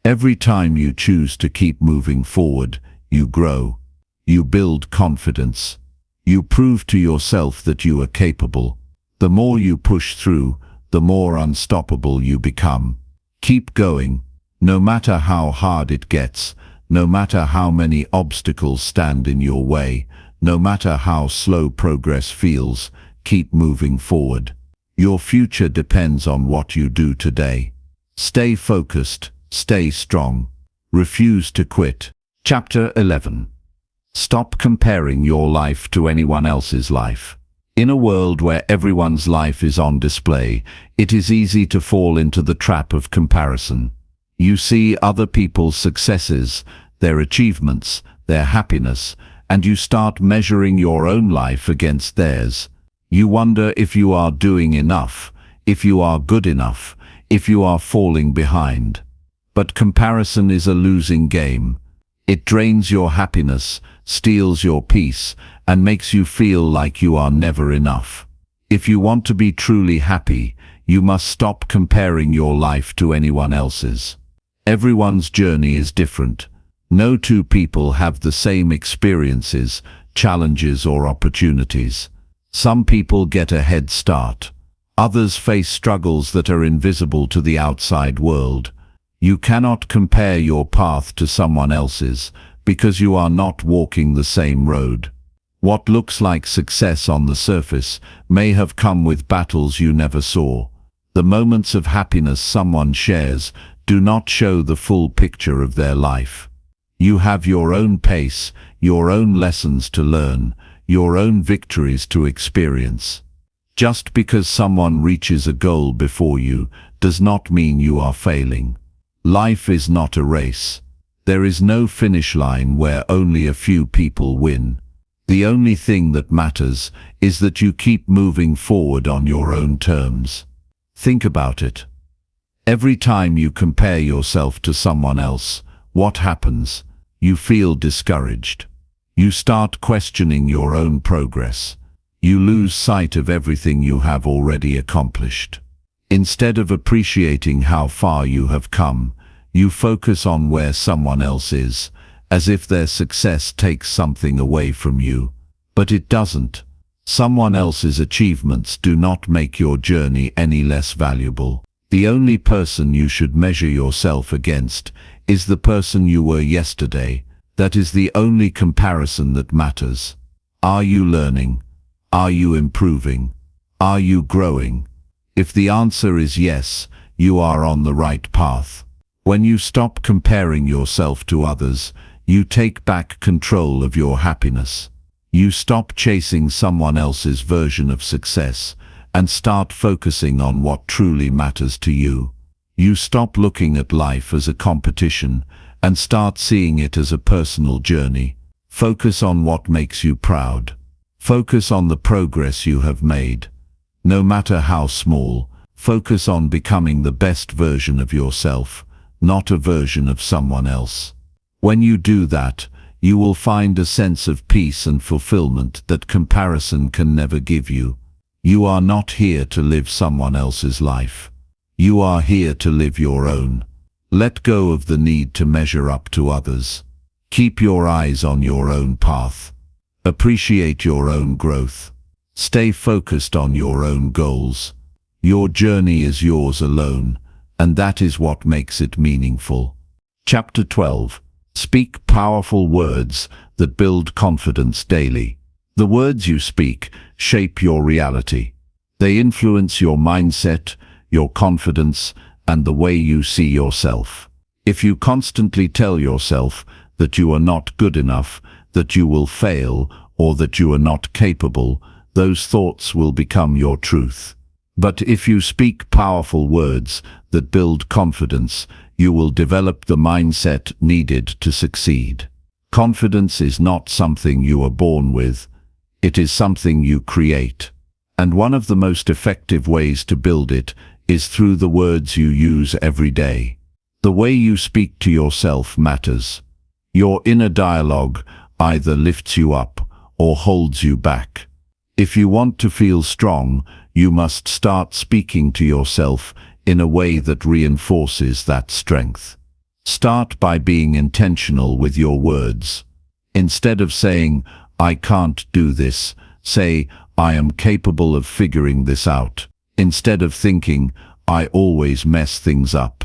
Every time you choose to keep moving forward, you grow. You build confidence. You prove to yourself that you are capable. The more you push through, the more unstoppable you become. Keep going. No matter how hard it gets, no matter how many obstacles stand in your way, no matter how slow progress feels, keep moving forward. Your future depends on what you do today. Stay focused, stay strong. Refuse to quit. Chapter 11. Stop comparing your life to anyone else's life. In a world where everyone's life is on display, it is easy to fall into the trap of comparison. You see other people's successes, their achievements, their happiness, and you start measuring your own life against theirs. You wonder if you are doing enough, if you are good enough, if you are falling behind. But comparison is a losing game. It drains your happiness, steals your peace, and makes you feel like you are never enough. If you want to be truly happy, you must stop comparing your life to anyone else's. Everyone's journey is different. No two people have the same experiences, challenges, or opportunities. Some people get a head start. Others face struggles that are invisible to the outside world. You cannot compare your path to someone else's because you are not walking the same road. What looks like success on the surface may have come with battles you never saw. The moments of happiness someone shares do not show the full picture of their life. You have your own pace, your own lessons to learn, your own victories to experience. Just because someone reaches a goal before you does not mean you are failing. Life is not a race. There is no finish line where only a few people win. The only thing that matters is that you keep moving forward on your own terms. Think about it. Every time you compare yourself to someone else, what happens? You feel discouraged. You start questioning your own progress. You lose sight of everything you have already accomplished. Instead of appreciating how far you have come, you focus on where someone else is, as if their success takes something away from you. But it doesn't. Someone else's achievements do not make your journey any less valuable. The only person you should measure yourself against is the person you were yesterday. That is the only comparison that matters. Are you learning? Are you improving? Are you growing? If the answer is yes, you are on the right path. When you stop comparing yourself to others, you take back control of your happiness. You stop chasing someone else's version of success and start focusing on what truly matters to you. You stop looking at life as a competition and start seeing it as a personal journey. Focus on what makes you proud. Focus on the progress you have made. No matter how small, focus on becoming the best version of yourself, not a version of someone else. When you do that, you will find a sense of peace and fulfillment that comparison can never give you. You are not here to live someone else's life. You are here to live your own. Let go of the need to measure up to others. Keep your eyes on your own path. Appreciate your own growth. Stay focused on your own goals. Your journey is yours alone, and that is what makes it meaningful. Chapter 12. Speak powerful words that build confidence daily. The words you speak shape your reality. They influence your mindset, your confidence, and the way you see yourself. If you constantly tell yourself that you are not good enough, that you will fail, or that you are not capable, those thoughts will become your truth. But if you speak powerful words that build confidence, you will develop the mindset needed to succeed. Confidence is not something you are born with. It is something you create. And one of the most effective ways to build it is through the words you use every day. The way you speak to yourself matters. Your inner dialogue either lifts you up or holds you back. If you want to feel strong, you must start speaking to yourself in a way that reinforces that strength. Start by being intentional with your words. Instead of saying, "I can't do this," say, "I am capable of figuring this out." Instead of thinking, "I always mess things up,"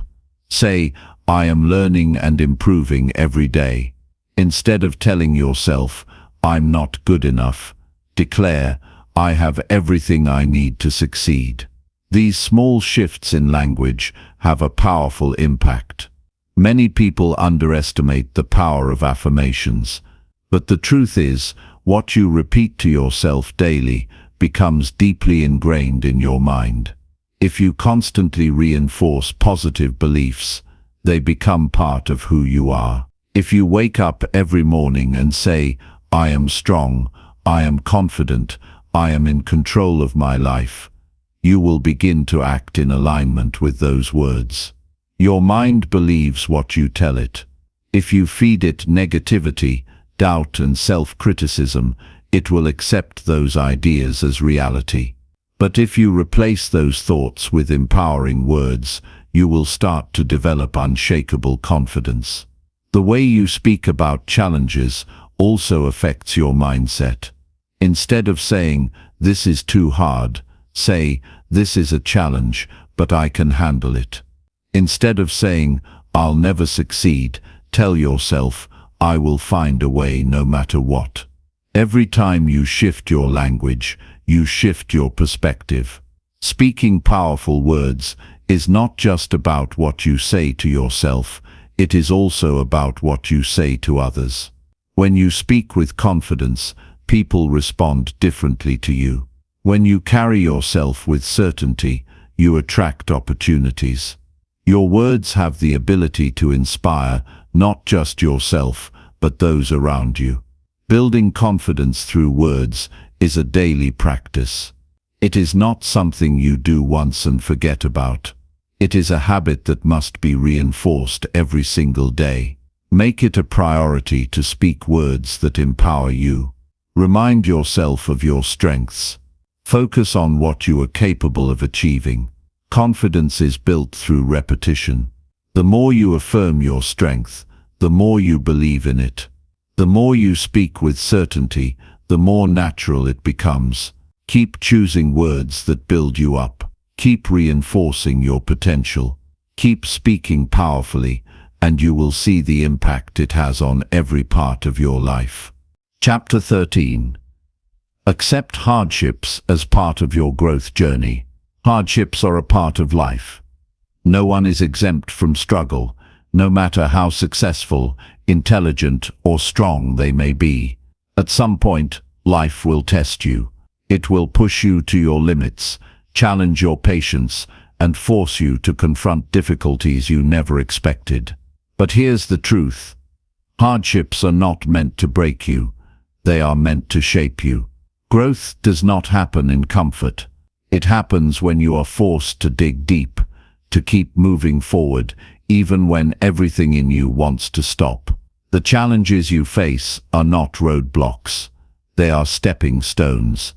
say, "I am learning and improving every day." Instead of telling yourself, "I'm not good enough," declare, "I have everything I need to succeed." These small shifts in language have a powerful impact. Many people underestimate the power of affirmations, but the truth is, what you repeat to yourself daily becomes deeply ingrained in your mind. If you constantly reinforce positive beliefs, they become part of who you are. If you wake up every morning and say, "I am strong, I am confident, I am in control of my life," you will begin to act in alignment with those words. Your mind believes what you tell it. If you feed it negativity, doubt and self-criticism, it will accept those ideas as reality. But if you replace those thoughts with empowering words, you will start to develop unshakable confidence. The way you speak about challenges also affects your mindset. Instead of saying, "This is too hard," say, "This is a challenge, but I can handle it." Instead of saying, "I'll never succeed," tell yourself, "I will find a way no matter what." Every time you shift your language, you shift your perspective. Speaking powerful words is not just about what you say to yourself, it is also about what you say to others. When you speak with confidence, people respond differently to you. When you carry yourself with certainty, you attract opportunities. Your words have the ability to inspire not just yourself, but those around you. Building confidence through words is a daily practice. It is not something you do once and forget about. It is a habit that must be reinforced every single day. Make it a priority to speak words that empower you. Remind yourself of your strengths. Focus on what you are capable of achieving. Confidence is built through repetition. The more you affirm your strength, the more you believe in it. The more you speak with certainty, the more natural it becomes. Keep choosing words that build you up. Keep reinforcing your potential. Keep speaking powerfully, and you will see the impact it has on every part of your life. Chapter 13. Accept hardships as part of your growth journey. Hardships are a part of life. No one is exempt from struggle, no matter how successful, intelligent, or strong they may be. At some point, life will test you. It will push you to your limits, challenge your patience, and force you to confront difficulties you never expected. But here's the truth. Hardships are not meant to break you. They are meant to shape you. Growth does not happen in comfort. It happens when you are forced to dig deep, to keep moving forward, even when everything in you wants to stop. The challenges you face are not roadblocks. They are stepping stones.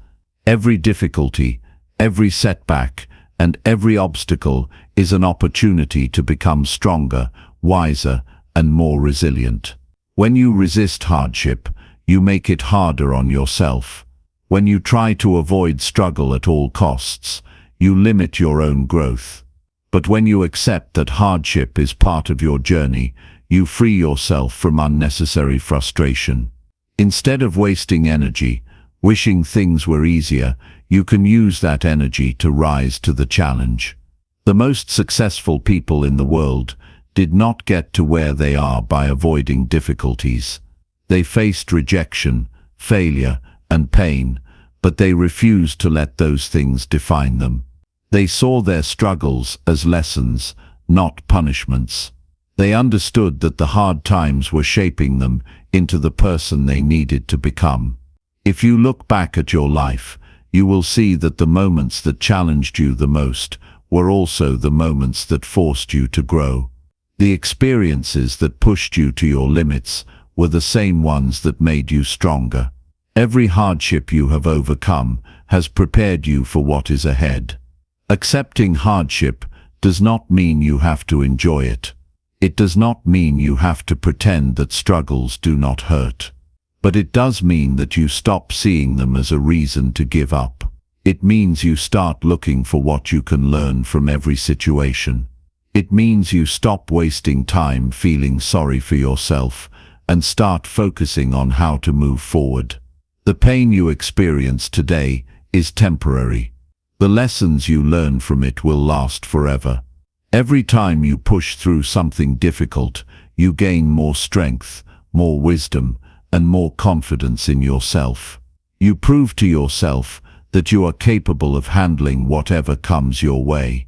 Every difficulty, every setback, and every obstacle is an opportunity to become stronger, wiser, and more resilient. When you resist hardship, you make it harder on yourself. When you try to avoid struggle at all costs, you limit your own growth. But when you accept that hardship is part of your journey, you free yourself from unnecessary frustration. Instead of wasting energy, wishing things were easier, you can use that energy to rise to the challenge. The most successful people in the world did not get to where they are by avoiding difficulties. They faced rejection, failure, and pain, but they refused to let those things define them. They saw their struggles as lessons, not punishments. They understood that the hard times were shaping them into the person they needed to become. If you look back at your life, you will see that the moments that challenged you the most were also the moments that forced you to grow. The experiences that pushed you to your limits were the same ones that made you stronger. Every hardship you have overcome has prepared you for what is ahead. Accepting hardship does not mean you have to enjoy it. It does not mean you have to pretend that struggles do not hurt. But it does mean that you stop seeing them as a reason to give up. It means you start looking for what you can learn from every situation. It means you stop wasting time feeling sorry for yourself and start focusing on how to move forward. The pain you experience today is temporary. The lessons you learn from it will last forever. Every time you push through something difficult, you gain more strength, more wisdom, and more confidence in yourself. You prove to yourself that you are capable of handling whatever comes your way.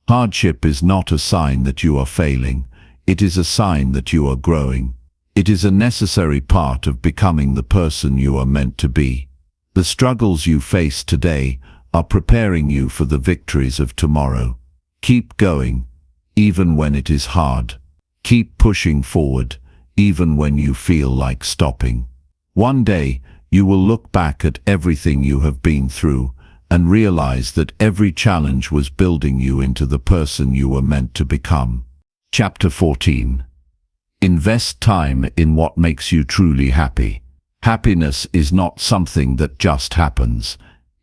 Hardship is not a sign that you are failing. It is a sign that you are growing. It is a necessary part of becoming the person you are meant to be. The struggles you face today are preparing you for the victories of tomorrow. Keep going, even when it is hard. Keep pushing forward, even when you feel like stopping. One day, you will look back at everything you have been through and realize that every challenge was building you into the person you were meant to become. Chapter 14. Invest time in what makes you truly happy. Happiness is not something that just happens.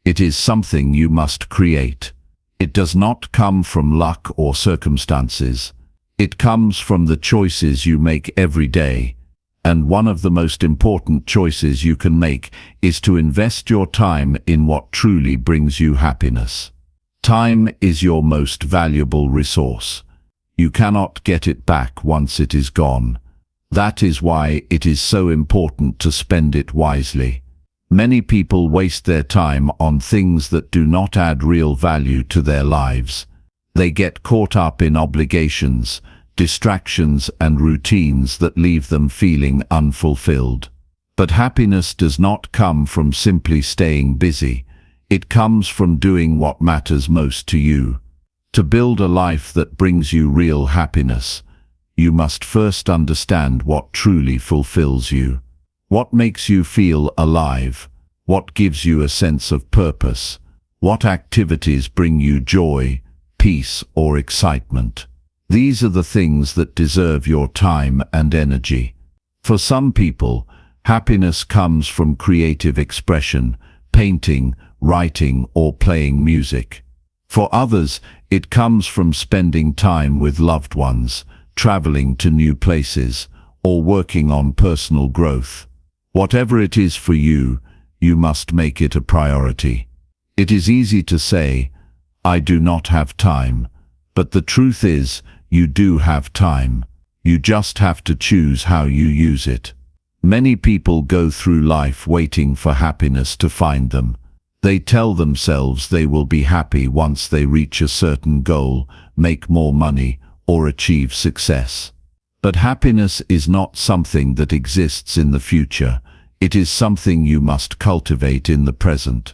It is something you must create. It does not come from luck or circumstances. It comes from the choices you make every day. And one of the most important choices you can make is to invest your time in what truly brings you happiness. Time is your most valuable resource. You cannot get it back once it is gone. That is why it is so important to spend it wisely. Many people waste their time on things that do not add real value to their lives. They get caught up in obligations, distractions and routines that leave them feeling unfulfilled. But happiness does not come from simply staying busy. It comes from doing what matters most to you. To build a life that brings you real happiness, you must first understand what truly fulfills you. What makes you feel alive? What gives you a sense of purpose? What activities bring you joy, peace, or excitement? These are the things that deserve your time and energy. For some people, happiness comes from creative expression, painting, writing, or playing music. For others, it comes from spending time with loved ones, traveling to new places, or working on personal growth. Whatever it is for you, you must make it a priority. It is easy to say, "I do not have time," but the truth is, you do have time. You just have to choose how you use it. Many people go through life waiting for happiness to find them. They tell themselves they will be happy once they reach a certain goal, make more money, or achieve success. But happiness is not something that exists in the future. It is something you must cultivate in the present.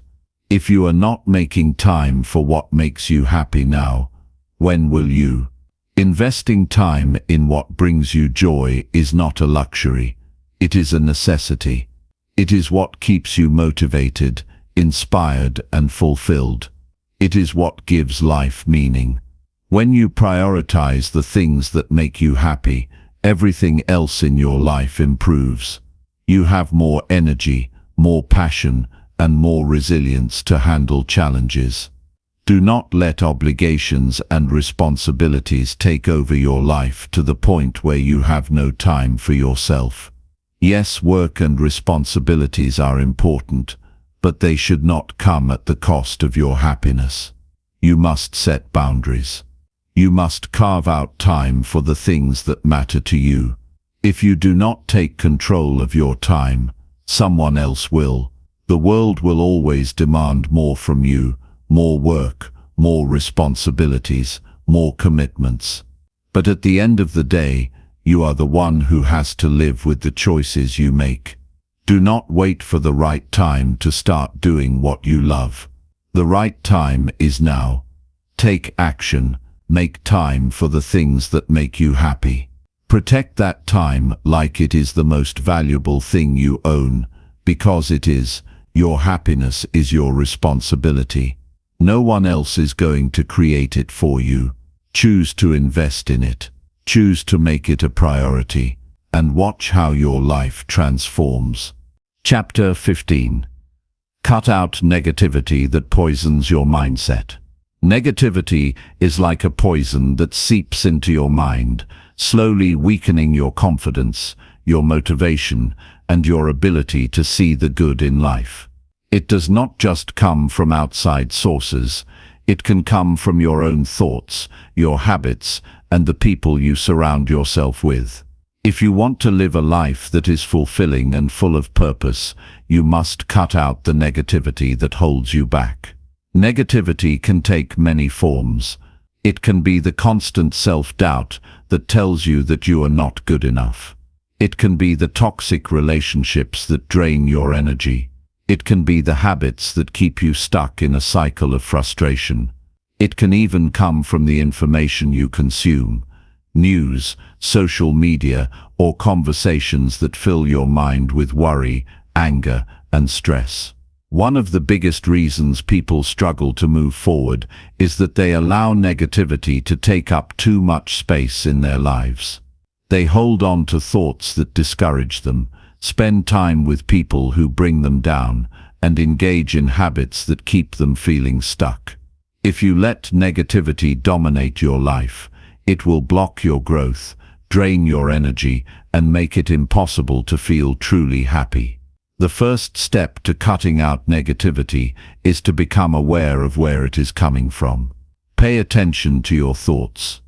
If you are not making time for what makes you happy now, when will you? Investing time in what brings you joy is not a luxury. It is a necessity. It is what keeps you motivated, inspired, and fulfilled. It is what gives life meaning. When you prioritize the things that make you happy, everything else in your life improves. You have more energy, more passion, and more resilience to handle challenges. Do not let obligations and responsibilities take over your life to the point where you have no time for yourself. Yes, work and responsibilities are important, but they should not come at the cost of your happiness. You must set boundaries. You must carve out time for the things that matter to you. If you do not take control of your time, someone else will. The world will always demand more from you. More work, more responsibilities, more commitments. But at the end of the day, you are the one who has to live with the choices you make. Do not wait for the right time to start doing what you love. The right time is now. Take action. Make time for the things that make you happy. Protect that time like it is the most valuable thing you own, because it is. Your happiness is your responsibility. No one else is going to create it for you. Choose to invest in it. Choose to make it a priority, and watch how your life transforms. Chapter 15. Cut out negativity that poisons your mindset. Negativity is like a poison that seeps into your mind, slowly weakening your confidence, your motivation, and your ability to see the good in life. It does not just come from outside sources. It can come from your own thoughts, your habits, and the people you surround yourself with. If you want to live a life that is fulfilling and full of purpose, you must cut out the negativity that holds you back. Negativity can take many forms. It can be the constant self-doubt that tells you that you are not good enough. It can be the toxic relationships that drain your energy. It can be the habits that keep you stuck in a cycle of frustration. It can even come from the information you consume. News, social media, or conversations that fill your mind with worry, anger, and stress. One of the biggest reasons people struggle to move forward is that they allow negativity to take up too much space in their lives. They hold on to thoughts that discourage them, spend time with people who bring them down, and engage in habits that keep them feeling stuck. If you let negativity dominate your life, it will block your growth, drain your energy, and make it impossible to feel truly happy. The first step to cutting out negativity is to become aware of where it is coming from. Pay attention to your thoughts.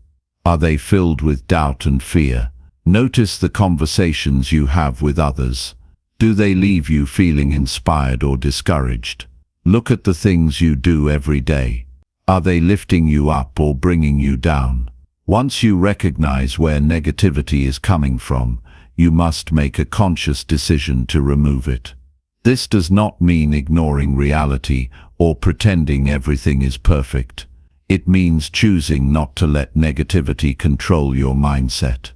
Are they filled with doubt and fear? Notice the conversations you have with others. Do they leave you feeling inspired or discouraged? Look at the things you do every day. Are they lifting you up or bringing you down? Once you recognize where negativity is coming from, you must make a conscious decision to remove it. This does not mean ignoring reality or pretending everything is perfect. It means choosing not to let negativity control your mindset.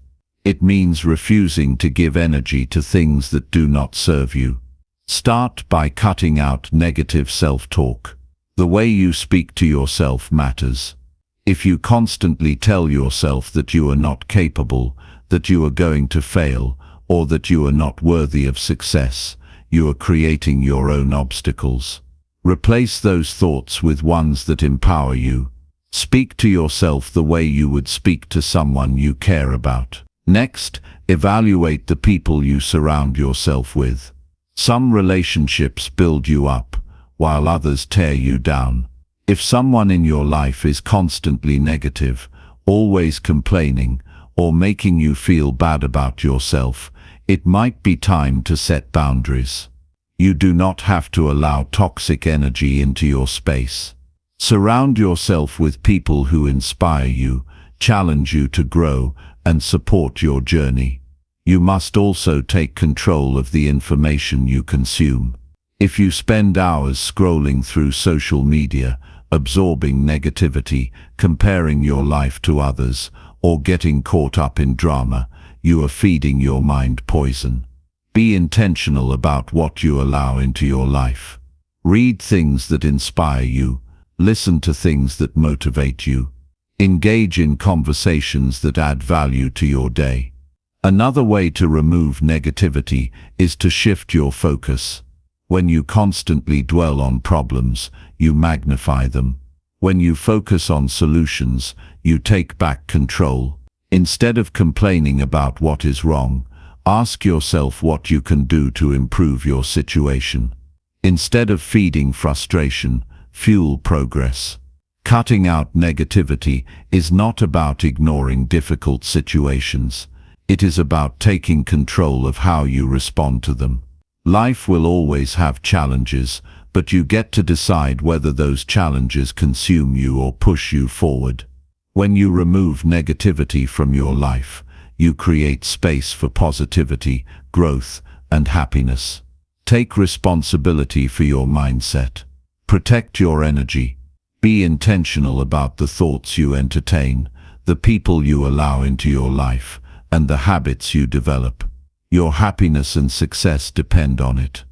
It means refusing to give energy to things that do not serve you. Start by cutting out negative self-talk. The way you speak to yourself matters. If you constantly tell yourself that you are not capable, that you are going to fail, or that you are not worthy of success, you are creating your own obstacles. Replace those thoughts with ones that empower you. Speak to yourself the way you would speak to someone you care about. Next, evaluate the people you surround yourself with. Some relationships build you up, while others tear you down. If someone in your life is constantly negative, always complaining, or making you feel bad about yourself, it might be time to set boundaries. You do not have to allow toxic energy into your space. Surround yourself with people who inspire you, challenge you to grow, and support your journey. You must also take control of the information you consume. If you spend hours scrolling through social media, absorbing negativity, comparing your life to others, or getting caught up in drama, you are feeding your mind poison. Be intentional about what you allow into your life. Read things that inspire you. Listen to things that motivate you. Engage in conversations that add value to your day. Another way to remove negativity is to shift your focus. When you constantly dwell on problems, you magnify them. When you focus on solutions, you take back control. Instead of complaining about what is wrong, ask yourself what you can do to improve your situation. Instead of feeding frustration, fuel progress. Cutting out negativity is not about ignoring difficult situations. It is about taking control of how you respond to them. Life will always have challenges, but you get to decide whether those challenges consume you or push you forward. When you remove negativity from your life, you create space for positivity, growth, and happiness. Take responsibility for your mindset. Protect your energy. Be intentional about the thoughts you entertain, the people you allow into your life, and the habits you develop. Your happiness and success depend on it.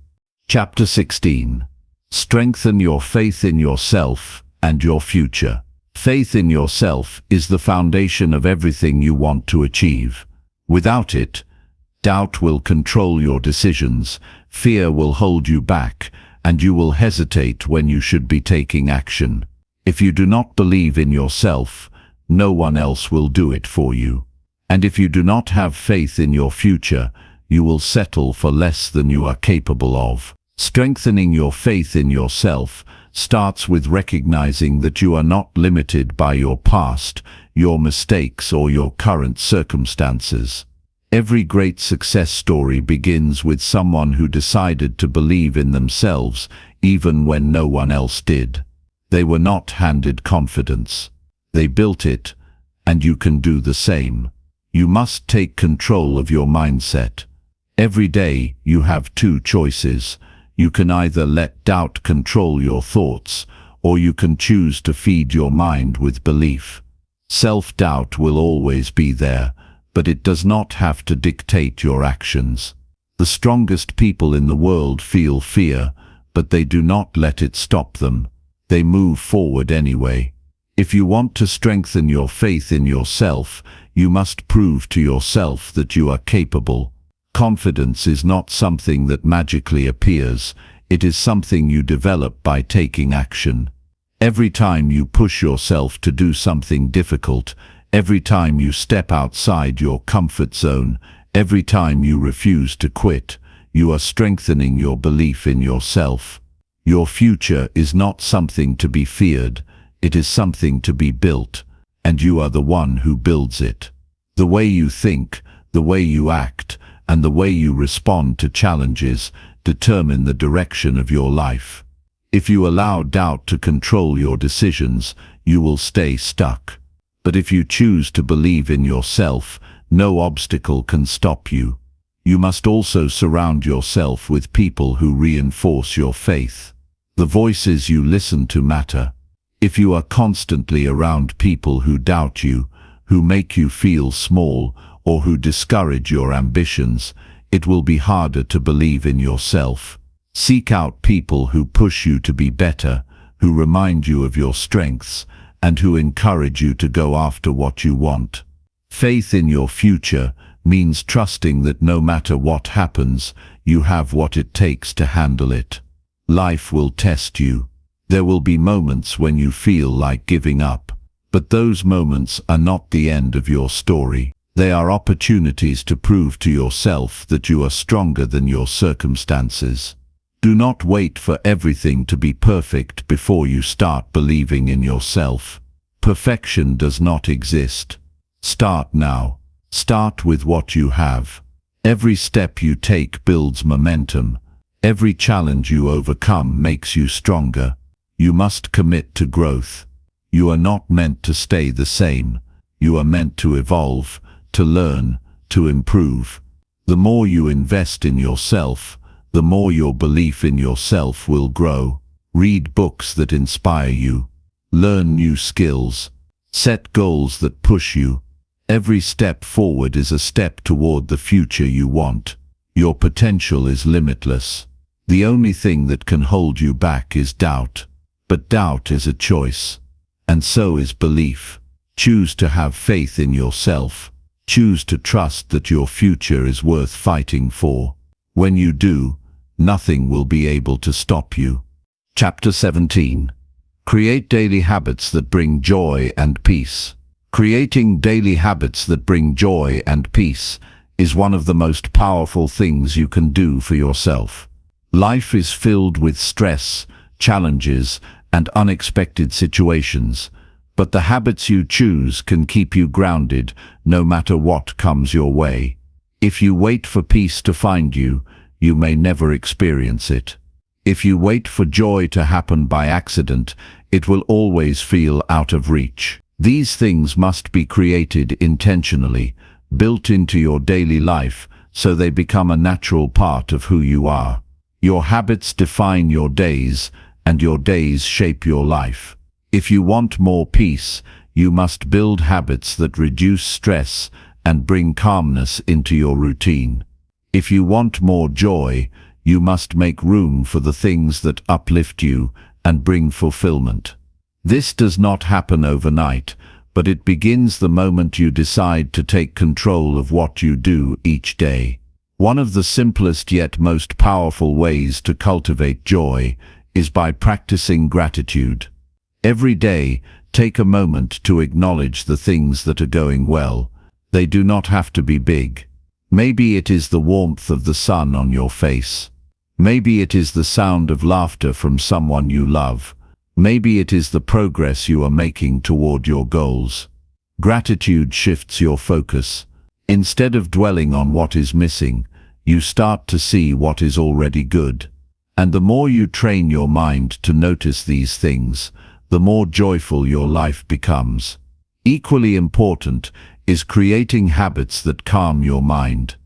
Chapter 16. Strengthen your faith in yourself and your future. Faith in yourself is the foundation of everything you want to achieve. Without it, doubt will control your decisions, fear will hold you back, and you will hesitate when you should be taking action. If you do not believe in yourself, no one else will do it for you. And if you do not have faith in your future, you will settle for less than you are capable of. Strengthening your faith in yourself starts with recognizing that you are not limited by your past, your mistakes, or your current circumstances. Every great success story begins with someone who decided to believe in themselves even when no one else did. They were not handed confidence. They built it, and you can do the same. You must take control of your mindset. Every day you have two choices. You can either let doubt control your thoughts, or you can choose to feed your mind with belief. Self-doubt will always be there, but it does not have to dictate your actions. The strongest people in the world feel fear, but they do not let it stop them. They move forward anyway. If you want to strengthen your faith in yourself, you must prove to yourself that you are capable. Confidence is not something that magically appears. It is something you develop by taking action. Every time you push yourself to do something difficult, every time you step outside your comfort zone, every time you refuse to quit, you are strengthening your belief in yourself. Your future is not something to be feared, it is something to be built, and you are the one who builds it. The way you think, the way you act, and the way you respond to challenges determine the direction of your life. If you allow doubt to control your decisions, you will stay stuck. But if you choose to believe in yourself, no obstacle can stop you. You must also surround yourself with people who reinforce your faith. The voices you listen to matter. If you are constantly around people who doubt you, who make you feel small, or who discourage your ambitions, it will be harder to believe in yourself. Seek out people who push you to be better, who remind you of your strengths, and who encourage you to go after what you want. Faith in your future means trusting that no matter what happens, you have what it takes to handle it. Life will test you. There will be moments when you feel like giving up, but those moments are not the end of your story. They are opportunities to prove to yourself that you are stronger than your circumstances. Do not wait for everything to be perfect before you start believing in yourself. Perfection does not exist. Start now. Start with what you have. Every step you take builds momentum. Every challenge you overcome makes you stronger. You must commit to growth. You are not meant to stay the same. You are meant to evolve, to learn, to improve. The more you invest in yourself, the more your belief in yourself will grow. Read books that inspire you. Learn new skills. Set goals that push you. Every step forward is a step toward the future you want. Your potential is limitless. The only thing that can hold you back is doubt. But doubt is a choice. And so is belief. Choose to have faith in yourself. Choose to trust that your future is worth fighting for. When you do, nothing will be able to stop you. Chapter 17. Create daily habits that bring joy and peace. Creating daily habits that bring joy and peace is one of the most powerful things you can do for yourself. Life is filled with stress, challenges, and unexpected situations, but the habits you choose can keep you grounded no matter what comes your way. If you wait for peace to find you, you may never experience it. If you wait for joy to happen by accident, it will always feel out of reach. These things must be created intentionally, built into your daily life, so they become a natural part of who you are. Your habits define your days, and your days shape your life. If you want more peace, you must build habits that reduce stress and bring calmness into your routine. If you want more joy, you must make room for the things that uplift you and bring fulfillment. This does not happen overnight, but it begins the moment you decide to take control of what you do each day. One of the simplest yet most powerful ways to cultivate joy is by practicing gratitude. Every day, take a moment to acknowledge the things that are going well. They do not have to be big. Maybe it is the warmth of the sun on your face. Maybe it is the sound of laughter from someone you love. Maybe it is the progress you are making toward your goals. Gratitude shifts your focus. Instead of dwelling on what is missing, you start to see what is already good. And the more you train your mind to notice these things, the more joyful your life becomes. Equally important is creating habits that calm your mind.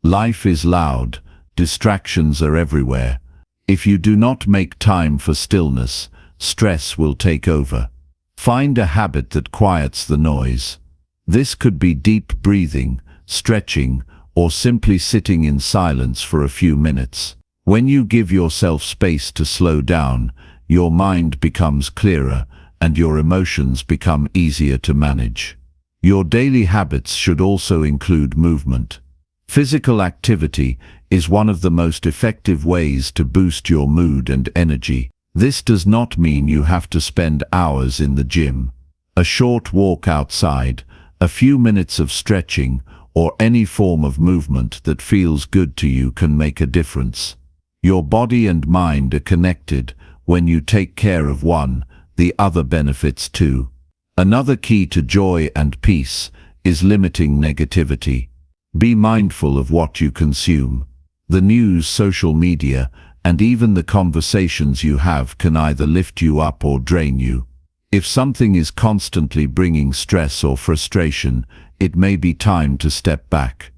Life is loud, distractions are everywhere. If you do not make time for stillness, stress will take over. Find a habit that quiets the noise. This could be deep breathing, stretching, or simply sitting in silence for a few minutes. When you give yourself space to slow down, your mind becomes clearer and your emotions become easier to manage. Your daily habits should also include movement. Physical activity is one of the most effective ways to boost your mood and energy. This does not mean you have to spend hours in the gym. A short walk outside, a few minutes of stretching, or any form of movement that feels good to you can make a difference. Your body and mind are connected. When you take care of one, the other benefits too. Another key to joy and peace is limiting negativity. Be mindful of what you consume. The news, social media, and even the conversations you have can either lift you up or drain you. If something is constantly bringing stress or frustration, it may be time to step back.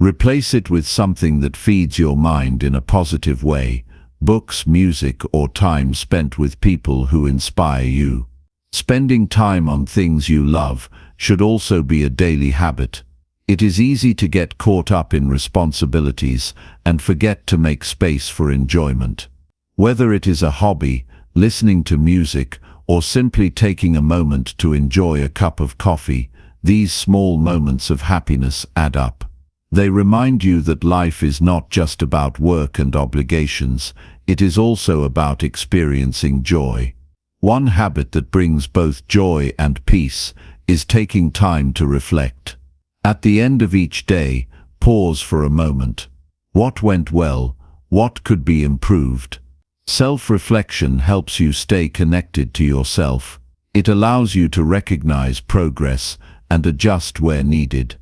Replace it with something that feeds your mind in a positive way. Books, music, or time spent with people who inspire you. Spending time on things you love should also be a daily habit. It is easy to get caught up in responsibilities and forget to make space for enjoyment. Whether it is a hobby, listening to music, or simply taking a moment to enjoy a cup of coffee, these small moments of happiness add up. They remind you that life is not just about work and obligations, it is also about experiencing joy. One habit that brings both joy and peace is taking time to reflect. At the end of each day, pause for a moment. What went well? What could be improved? Self-reflection helps you stay connected to yourself. It allows you to recognize progress and adjust where needed.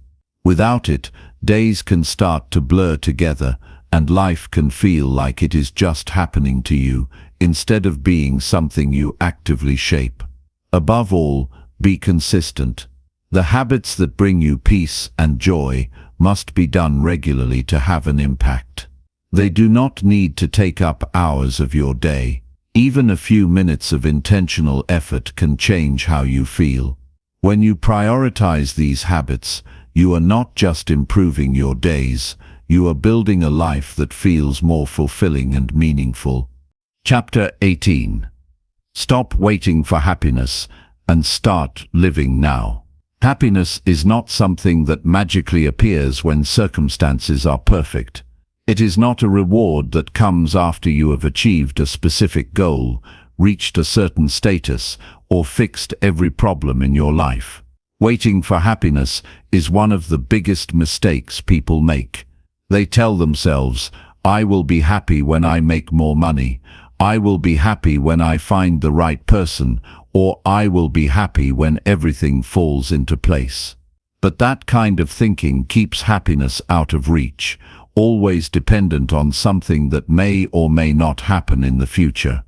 Without it, days can start to blur together and life can feel like it is just happening to you instead of being something you actively shape. Above all, be consistent. The habits that bring you peace and joy must be done regularly to have an impact. They do not need to take up hours of your day. Even a few minutes of intentional effort can change how you feel. When you prioritize these habits, you are not just improving your days, you are building a life that feels more fulfilling and meaningful. Chapter 18. Stop waiting for happiness and start living now. Happiness is not something that magically appears when circumstances are perfect. It is not a reward that comes after you have achieved a specific goal, reached a certain status, or fixed every problem in your life. Waiting for happiness is one of the biggest mistakes people make. They tell themselves, "I will be happy when I make more money. I will be happy when I find the right person," or "I will be happy when everything falls into place." But that kind of thinking keeps happiness out of reach, always dependent on something that may or may not happen in the future.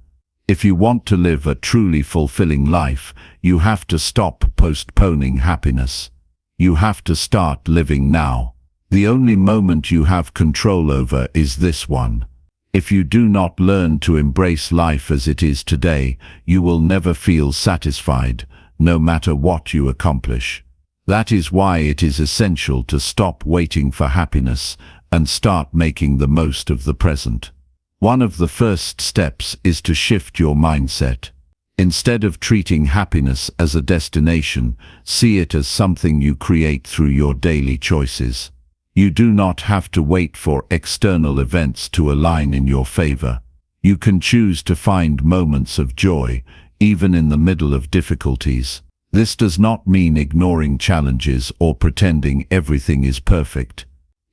If you want to live a truly fulfilling life, you have to stop postponing happiness. You have to start living now. The only moment you have control over is this one. If you do not learn to embrace life as it is today, you will never feel satisfied, no matter what you accomplish. That is why it is essential to stop waiting for happiness and start making the most of the present. One of the first steps is to shift your mindset. Instead of treating happiness as a destination, see it as something you create through your daily choices. You do not have to wait for external events to align in your favor. You can choose to find moments of joy, even in the middle of difficulties. This does not mean ignoring challenges or pretending everything is perfect.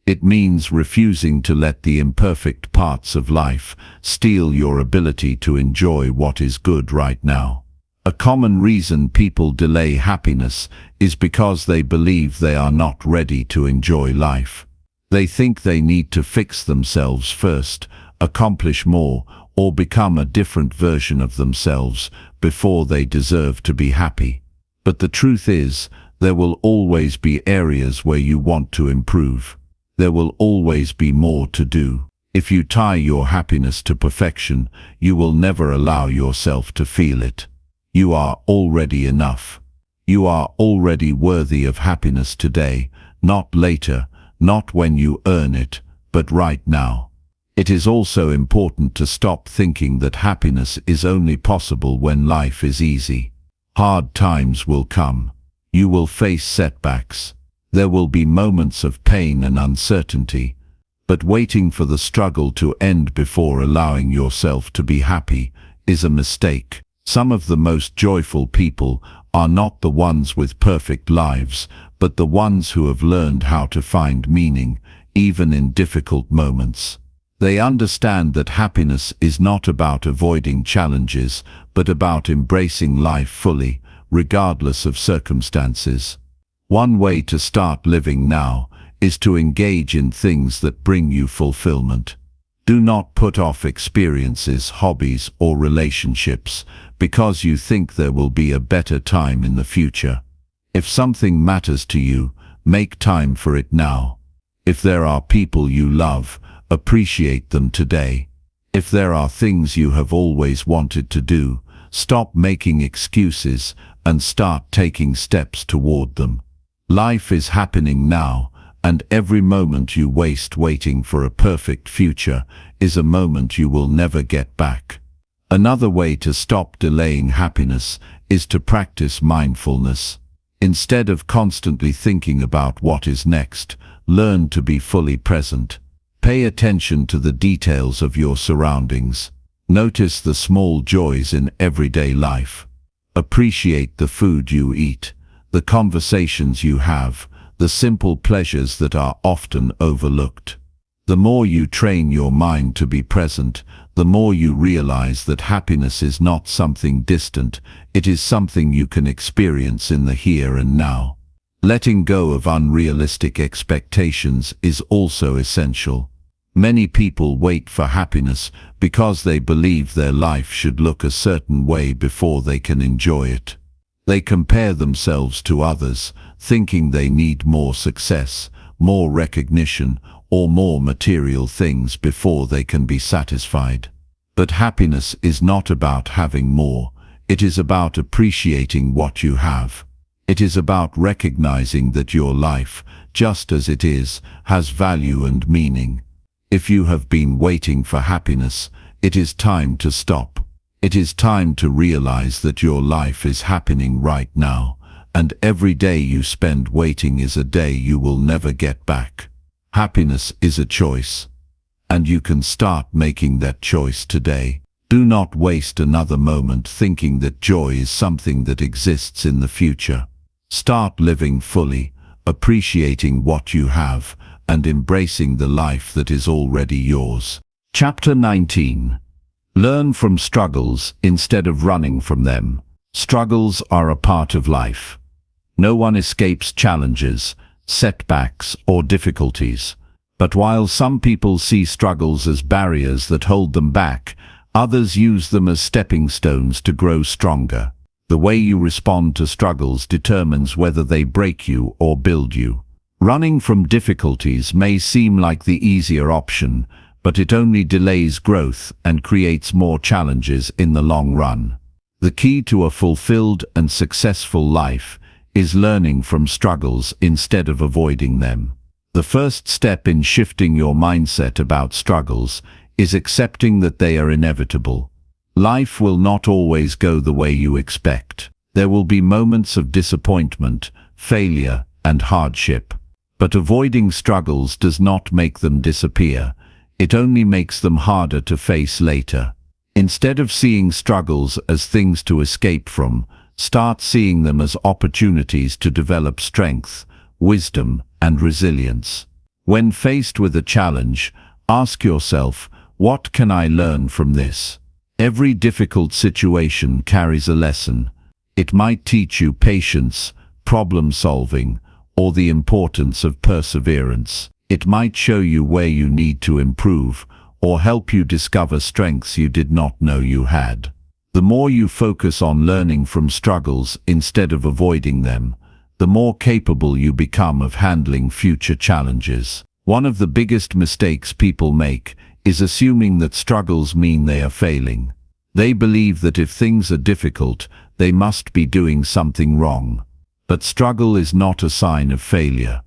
It means refusing to let the imperfect parts of life steal your ability to enjoy what is good right now. A common reason people delay happiness is because they believe they are not ready to enjoy life. They think they need to fix themselves first, accomplish more, or become a different version of themselves before they deserve to be happy. But the truth is, there will always be areas where you want to improve. There will always be more to do. If you tie your happiness to perfection, you will never allow yourself to feel it. You are already enough. You are already worthy of happiness today, not later, not when you earn it, but right now. It is also important to stop thinking that happiness is only possible when life is easy. Hard times will come. You will face setbacks. There will be moments of pain and uncertainty. But waiting for the struggle to end before allowing yourself to be happy is a mistake. Some of the most joyful people are not the ones with perfect lives, but the ones who have learned how to find meaning, even in difficult moments. They understand that happiness is not about avoiding challenges, but about embracing life fully, regardless of circumstances. One way to start living now is to engage in things that bring you fulfillment. Do not put off experiences, hobbies, or relationships because you think there will be a better time in the future. If something matters to you, make time for it now. If there are people you love, appreciate them today. If there are things you have always wanted to do, stop making excuses and start taking steps toward them. Life is happening now, and every moment you waste waiting for a perfect future is a moment you will never get back. Another way to stop delaying happiness is to practice mindfulness. Instead of constantly thinking about what is next, learn to be fully present. Pay attention to the details of your surroundings. Notice the small joys in everyday life. Appreciate the food you eat, the conversations you have, the simple pleasures that are often overlooked. The more you train your mind to be present, the more you realize that happiness is not something distant, it is something you can experience in the here and now. Letting go of unrealistic expectations is also essential. Many people wait for happiness because they believe their life should look a certain way before they can enjoy it. They compare themselves to others, thinking they need more success, more recognition, or more material things before they can be satisfied. But happiness is not about having more. It is about appreciating what you have. It is about recognizing that your life, just as it is, has value and meaning. If you have been waiting for happiness, it is time to stop. It is time to realize that your life is happening right now, and every day you spend waiting is a day you will never get back. Happiness is a choice, and you can start making that choice today. Do not waste another moment thinking that joy is something that exists in the future. Start living fully, appreciating what you have, and embracing the life that is already yours. Chapter 19. Learn from struggles instead of running from them. Struggles are a part of life. No one escapes challenges, setbacks, or difficulties. But while some people see struggles as barriers that hold them back, others use them as stepping stones to grow stronger. The way you respond to struggles determines whether they break you or build you. Running from difficulties may seem like the easier option, but it only delays growth and creates more challenges in the long run. The key to a fulfilled and successful life is learning from struggles instead of avoiding them. The first step in shifting your mindset about struggles is accepting that they are inevitable. Life will not always go the way you expect. There will be moments of disappointment, failure, and hardship. But avoiding struggles does not make them disappear. It only makes them harder to face later. Instead of seeing struggles as things to escape from, start seeing them as opportunities to develop strength, wisdom, and resilience. When faced with a challenge, ask yourself, what can I learn from this? Every difficult situation carries a lesson. It might teach you patience, problem solving, or the importance of perseverance. It might show you where you need to improve, or help you discover strengths you did not know you had. The more you focus on learning from struggles instead of avoiding them, the more capable you become of handling future challenges. One of the biggest mistakes people make is assuming that struggles mean they are failing. They believe that if things are difficult, they must be doing something wrong. But struggle is not a sign of failure.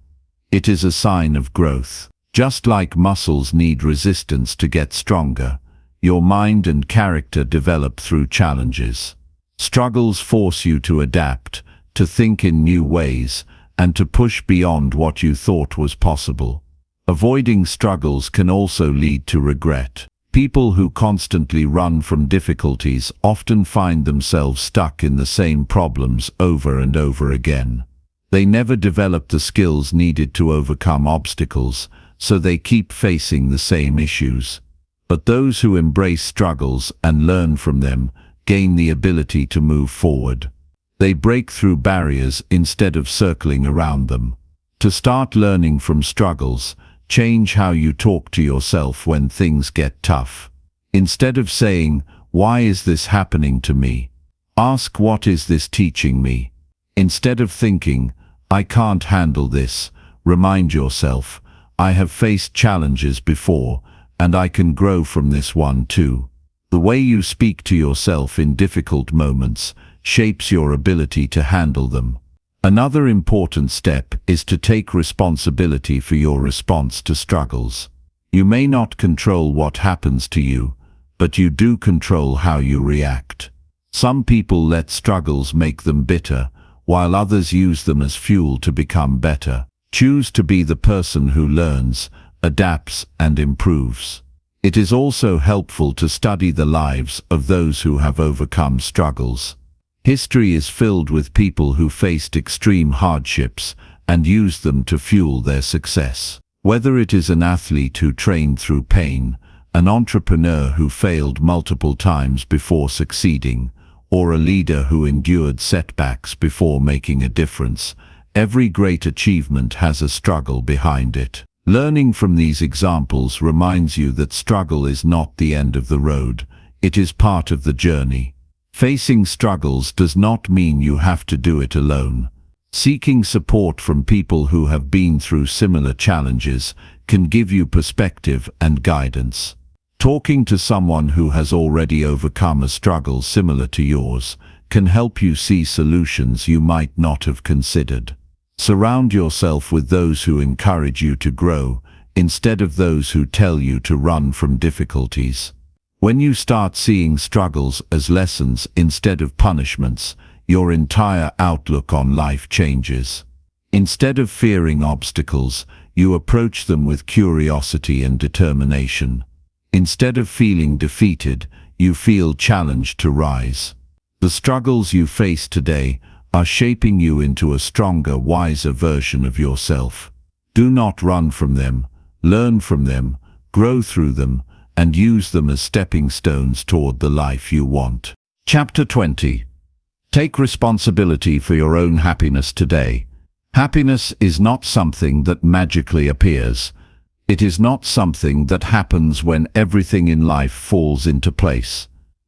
It is a sign of growth. Just like muscles need resistance to get stronger, your mind and character develop through challenges. Struggles force you to adapt, to think in new ways, and to push beyond what you thought was possible. Avoiding struggles can also lead to regret. People who constantly run from difficulties often find themselves stuck in the same problems over and over again. They never develop the skills needed to overcome obstacles, so they keep facing the same issues. But those who embrace struggles and learn from them gain the ability to move forward. They break through barriers instead of circling around them. To start learning from struggles, change how you talk to yourself when things get tough. Instead of saying, "Why is this happening to me?" ask, "What is this teaching me?" Instead of thinking, "I can't handle this," remind yourself, "I have faced challenges before, and I can grow from this one too." The way you speak to yourself in difficult moments shapes your ability to handle them. Another important step is to take responsibility for your response to struggles. You may not control what happens to you, but you do control how you react. Some people let struggles make them bitter, while others use them as fuel to become better. Choose to be the person who learns, adapts, and improves. It is also helpful to study the lives of those who have overcome struggles. History is filled with people who faced extreme hardships and used them to fuel their success. Whether it is an athlete who trained through pain, an entrepreneur who failed multiple times before succeeding, or a leader who endured setbacks before making a difference, every great achievement has a struggle behind it. Learning from these examples reminds you that struggle is not the end of the road, it is part of the journey. Facing struggles does not mean you have to do it alone. Seeking support from people who have been through similar challenges can give you perspective and guidance. Talking to someone who has already overcome a struggle similar to yours can help you see solutions you might not have considered. Surround yourself with those who encourage you to grow, instead of those who tell you to run from difficulties. When you start seeing struggles as lessons instead of punishments, your entire outlook on life changes. Instead of fearing obstacles, you approach them with curiosity and determination. Instead of feeling defeated, you feel challenged to rise. The struggles you face today are shaping you into a stronger, wiser version of yourself. Do not run from them, learn from them, grow through them, and use them as stepping stones toward the life you want. Chapter 20. Take responsibility for your own happiness today. Happiness is not something that magically appears. It is not something that happens when everything in life falls into place.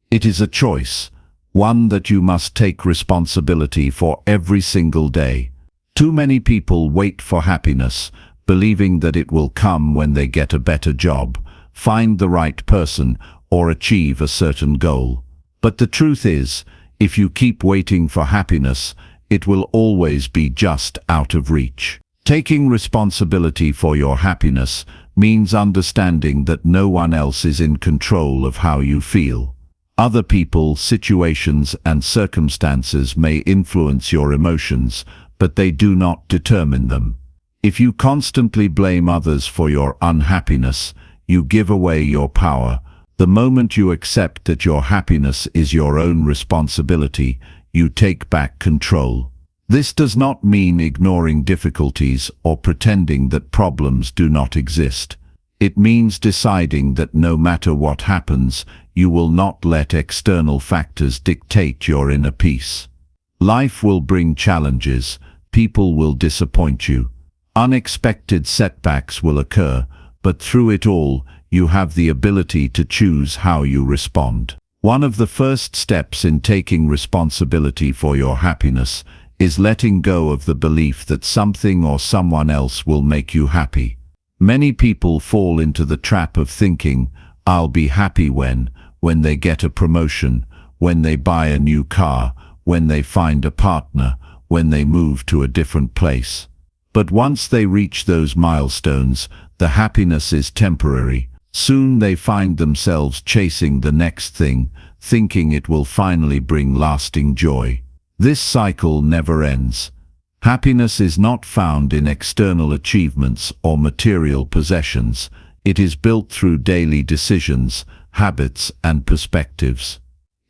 It is a choice, one that you must take responsibility for every single day. Too many people wait for happiness, believing that it will come when they get a better job, find the right person, or achieve a certain goal. But the truth is, if you keep waiting for happiness, it will always be just out of reach. Taking responsibility for your happiness means understanding that no one else is in control of how you feel. Other people, situations, and circumstances may influence your emotions, but they do not determine them. If you constantly blame others for your unhappiness, you give away your power. The moment you accept that your happiness is your own responsibility, you take back control. This does not mean ignoring difficulties or pretending that problems do not exist. It means deciding that no matter what happens, you will not let external factors dictate your inner peace. Life will bring challenges, people will disappoint you, unexpected setbacks will occur, but through it all, you have the ability to choose how you respond. One of the first steps in taking responsibility for your happiness is letting go of the belief that something or someone else will make you happy. Many people fall into the trap of thinking, "I'll be happy when they get a promotion, when they buy a new car, when they find a partner, when they move to a different place." But once they reach those milestones, the happiness is temporary. Soon they find themselves chasing the next thing, thinking it will finally bring lasting joy. This cycle never ends. Happiness is not found in external achievements or material possessions. It is built through daily decisions, habits, and perspectives.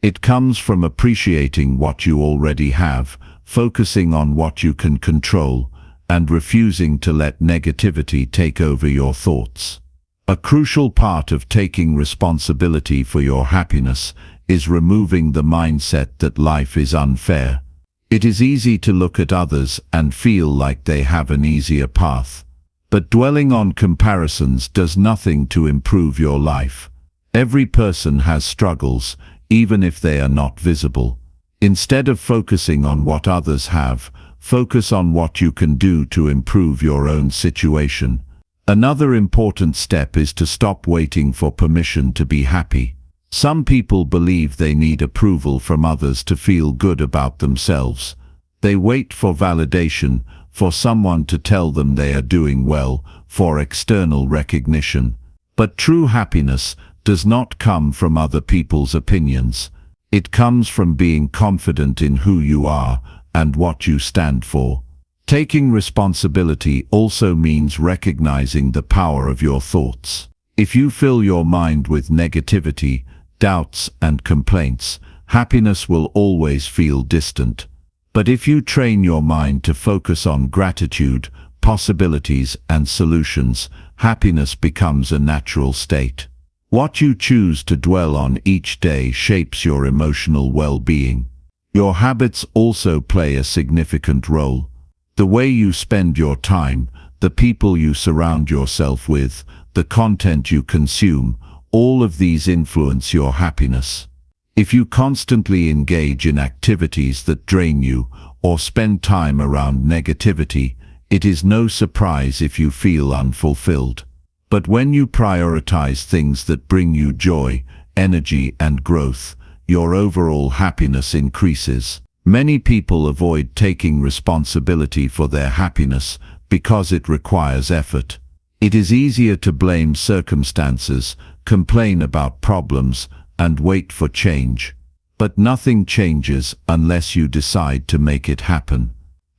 It comes from appreciating what you already have, focusing on what you can control, and refusing to let negativity take over your thoughts. A crucial part of taking responsibility for your happiness is removing the mindset that life is unfair. It is easy to look at others and feel like they have an easier path. But dwelling on comparisons does nothing to improve your life. Every person has struggles, even if they are not visible. Instead of focusing on what others have, focus on what you can do to improve your own situation. Another important step is to stop waiting for permission to be happy. Some people believe they need approval from others to feel good about themselves. They wait for validation, for someone to tell them they are doing well, for external recognition. But true happiness does not come from other people's opinions. It comes from being confident in who you are and what you stand for. Taking responsibility also means recognizing the power of your thoughts. If you fill your mind with negativity, doubts, and complaints, happiness will always feel distant. But if you train your mind to focus on gratitude, possibilities, and solutions, happiness becomes a natural state. What you choose to dwell on each day shapes your emotional well-being. Your habits also play a significant role. The way you spend your time, the people you surround yourself with, the content you consume, all of these influence your happiness. If you constantly engage in activities that drain you or spend time around negativity, it is no surprise if you feel unfulfilled. But when you prioritize things that bring you joy, energy, and growth, your overall happiness increases. Many people avoid taking responsibility for their happiness because it requires effort. It is easier to blame circumstances, complain about problems, and wait for change. But nothing changes unless you decide to make it happen.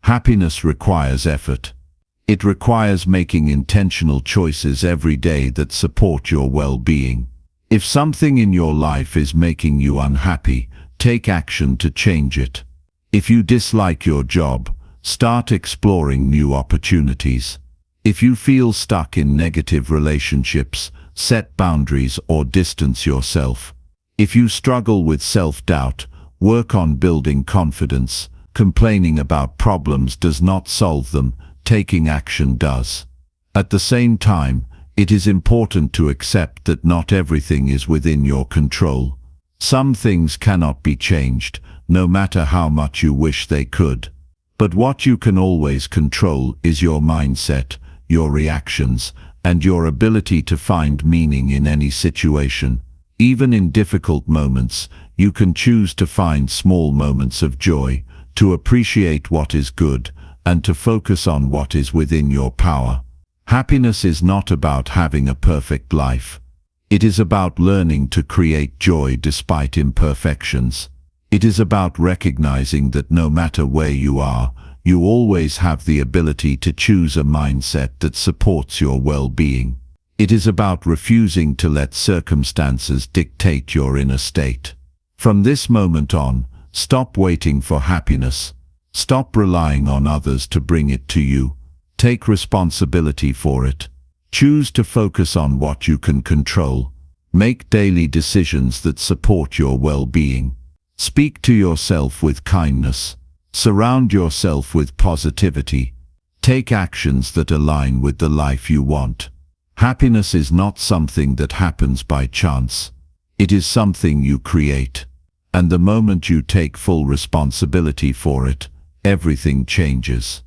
Happiness requires effort. It requires making intentional choices every day that support your well-being. If something in your life is making you unhappy, take action to change it. If you dislike your job, start exploring new opportunities. If you feel stuck in negative relationships, set boundaries or distance yourself. If you struggle with self-doubt, work on building confidence. Complaining about problems does not solve them, taking action does. At the same time, it is important to accept that not everything is within your control. Some things cannot be changed, no matter how much you wish they could. But what you can always control is your mindset, your reactions, and your ability to find meaning in any situation. Even in difficult moments, you can choose to find small moments of joy, to appreciate what is good, and to focus on what is within your power. Happiness is not about having a perfect life. It is about learning to create joy despite imperfections. It is about recognizing that no matter where you are, you always have the ability to choose a mindset that supports your well-being. It is about refusing to let circumstances dictate your inner state. From this moment on, stop waiting for happiness. Stop relying on others to bring it to you. Take responsibility for it. Choose to focus on what you can control. Make daily decisions that support your well-being. Speak to yourself with kindness. Surround yourself with positivity. Take actions that align with the life you want. Happiness is not something that happens by chance. It is something you create. And the moment you take full responsibility for it, everything changes.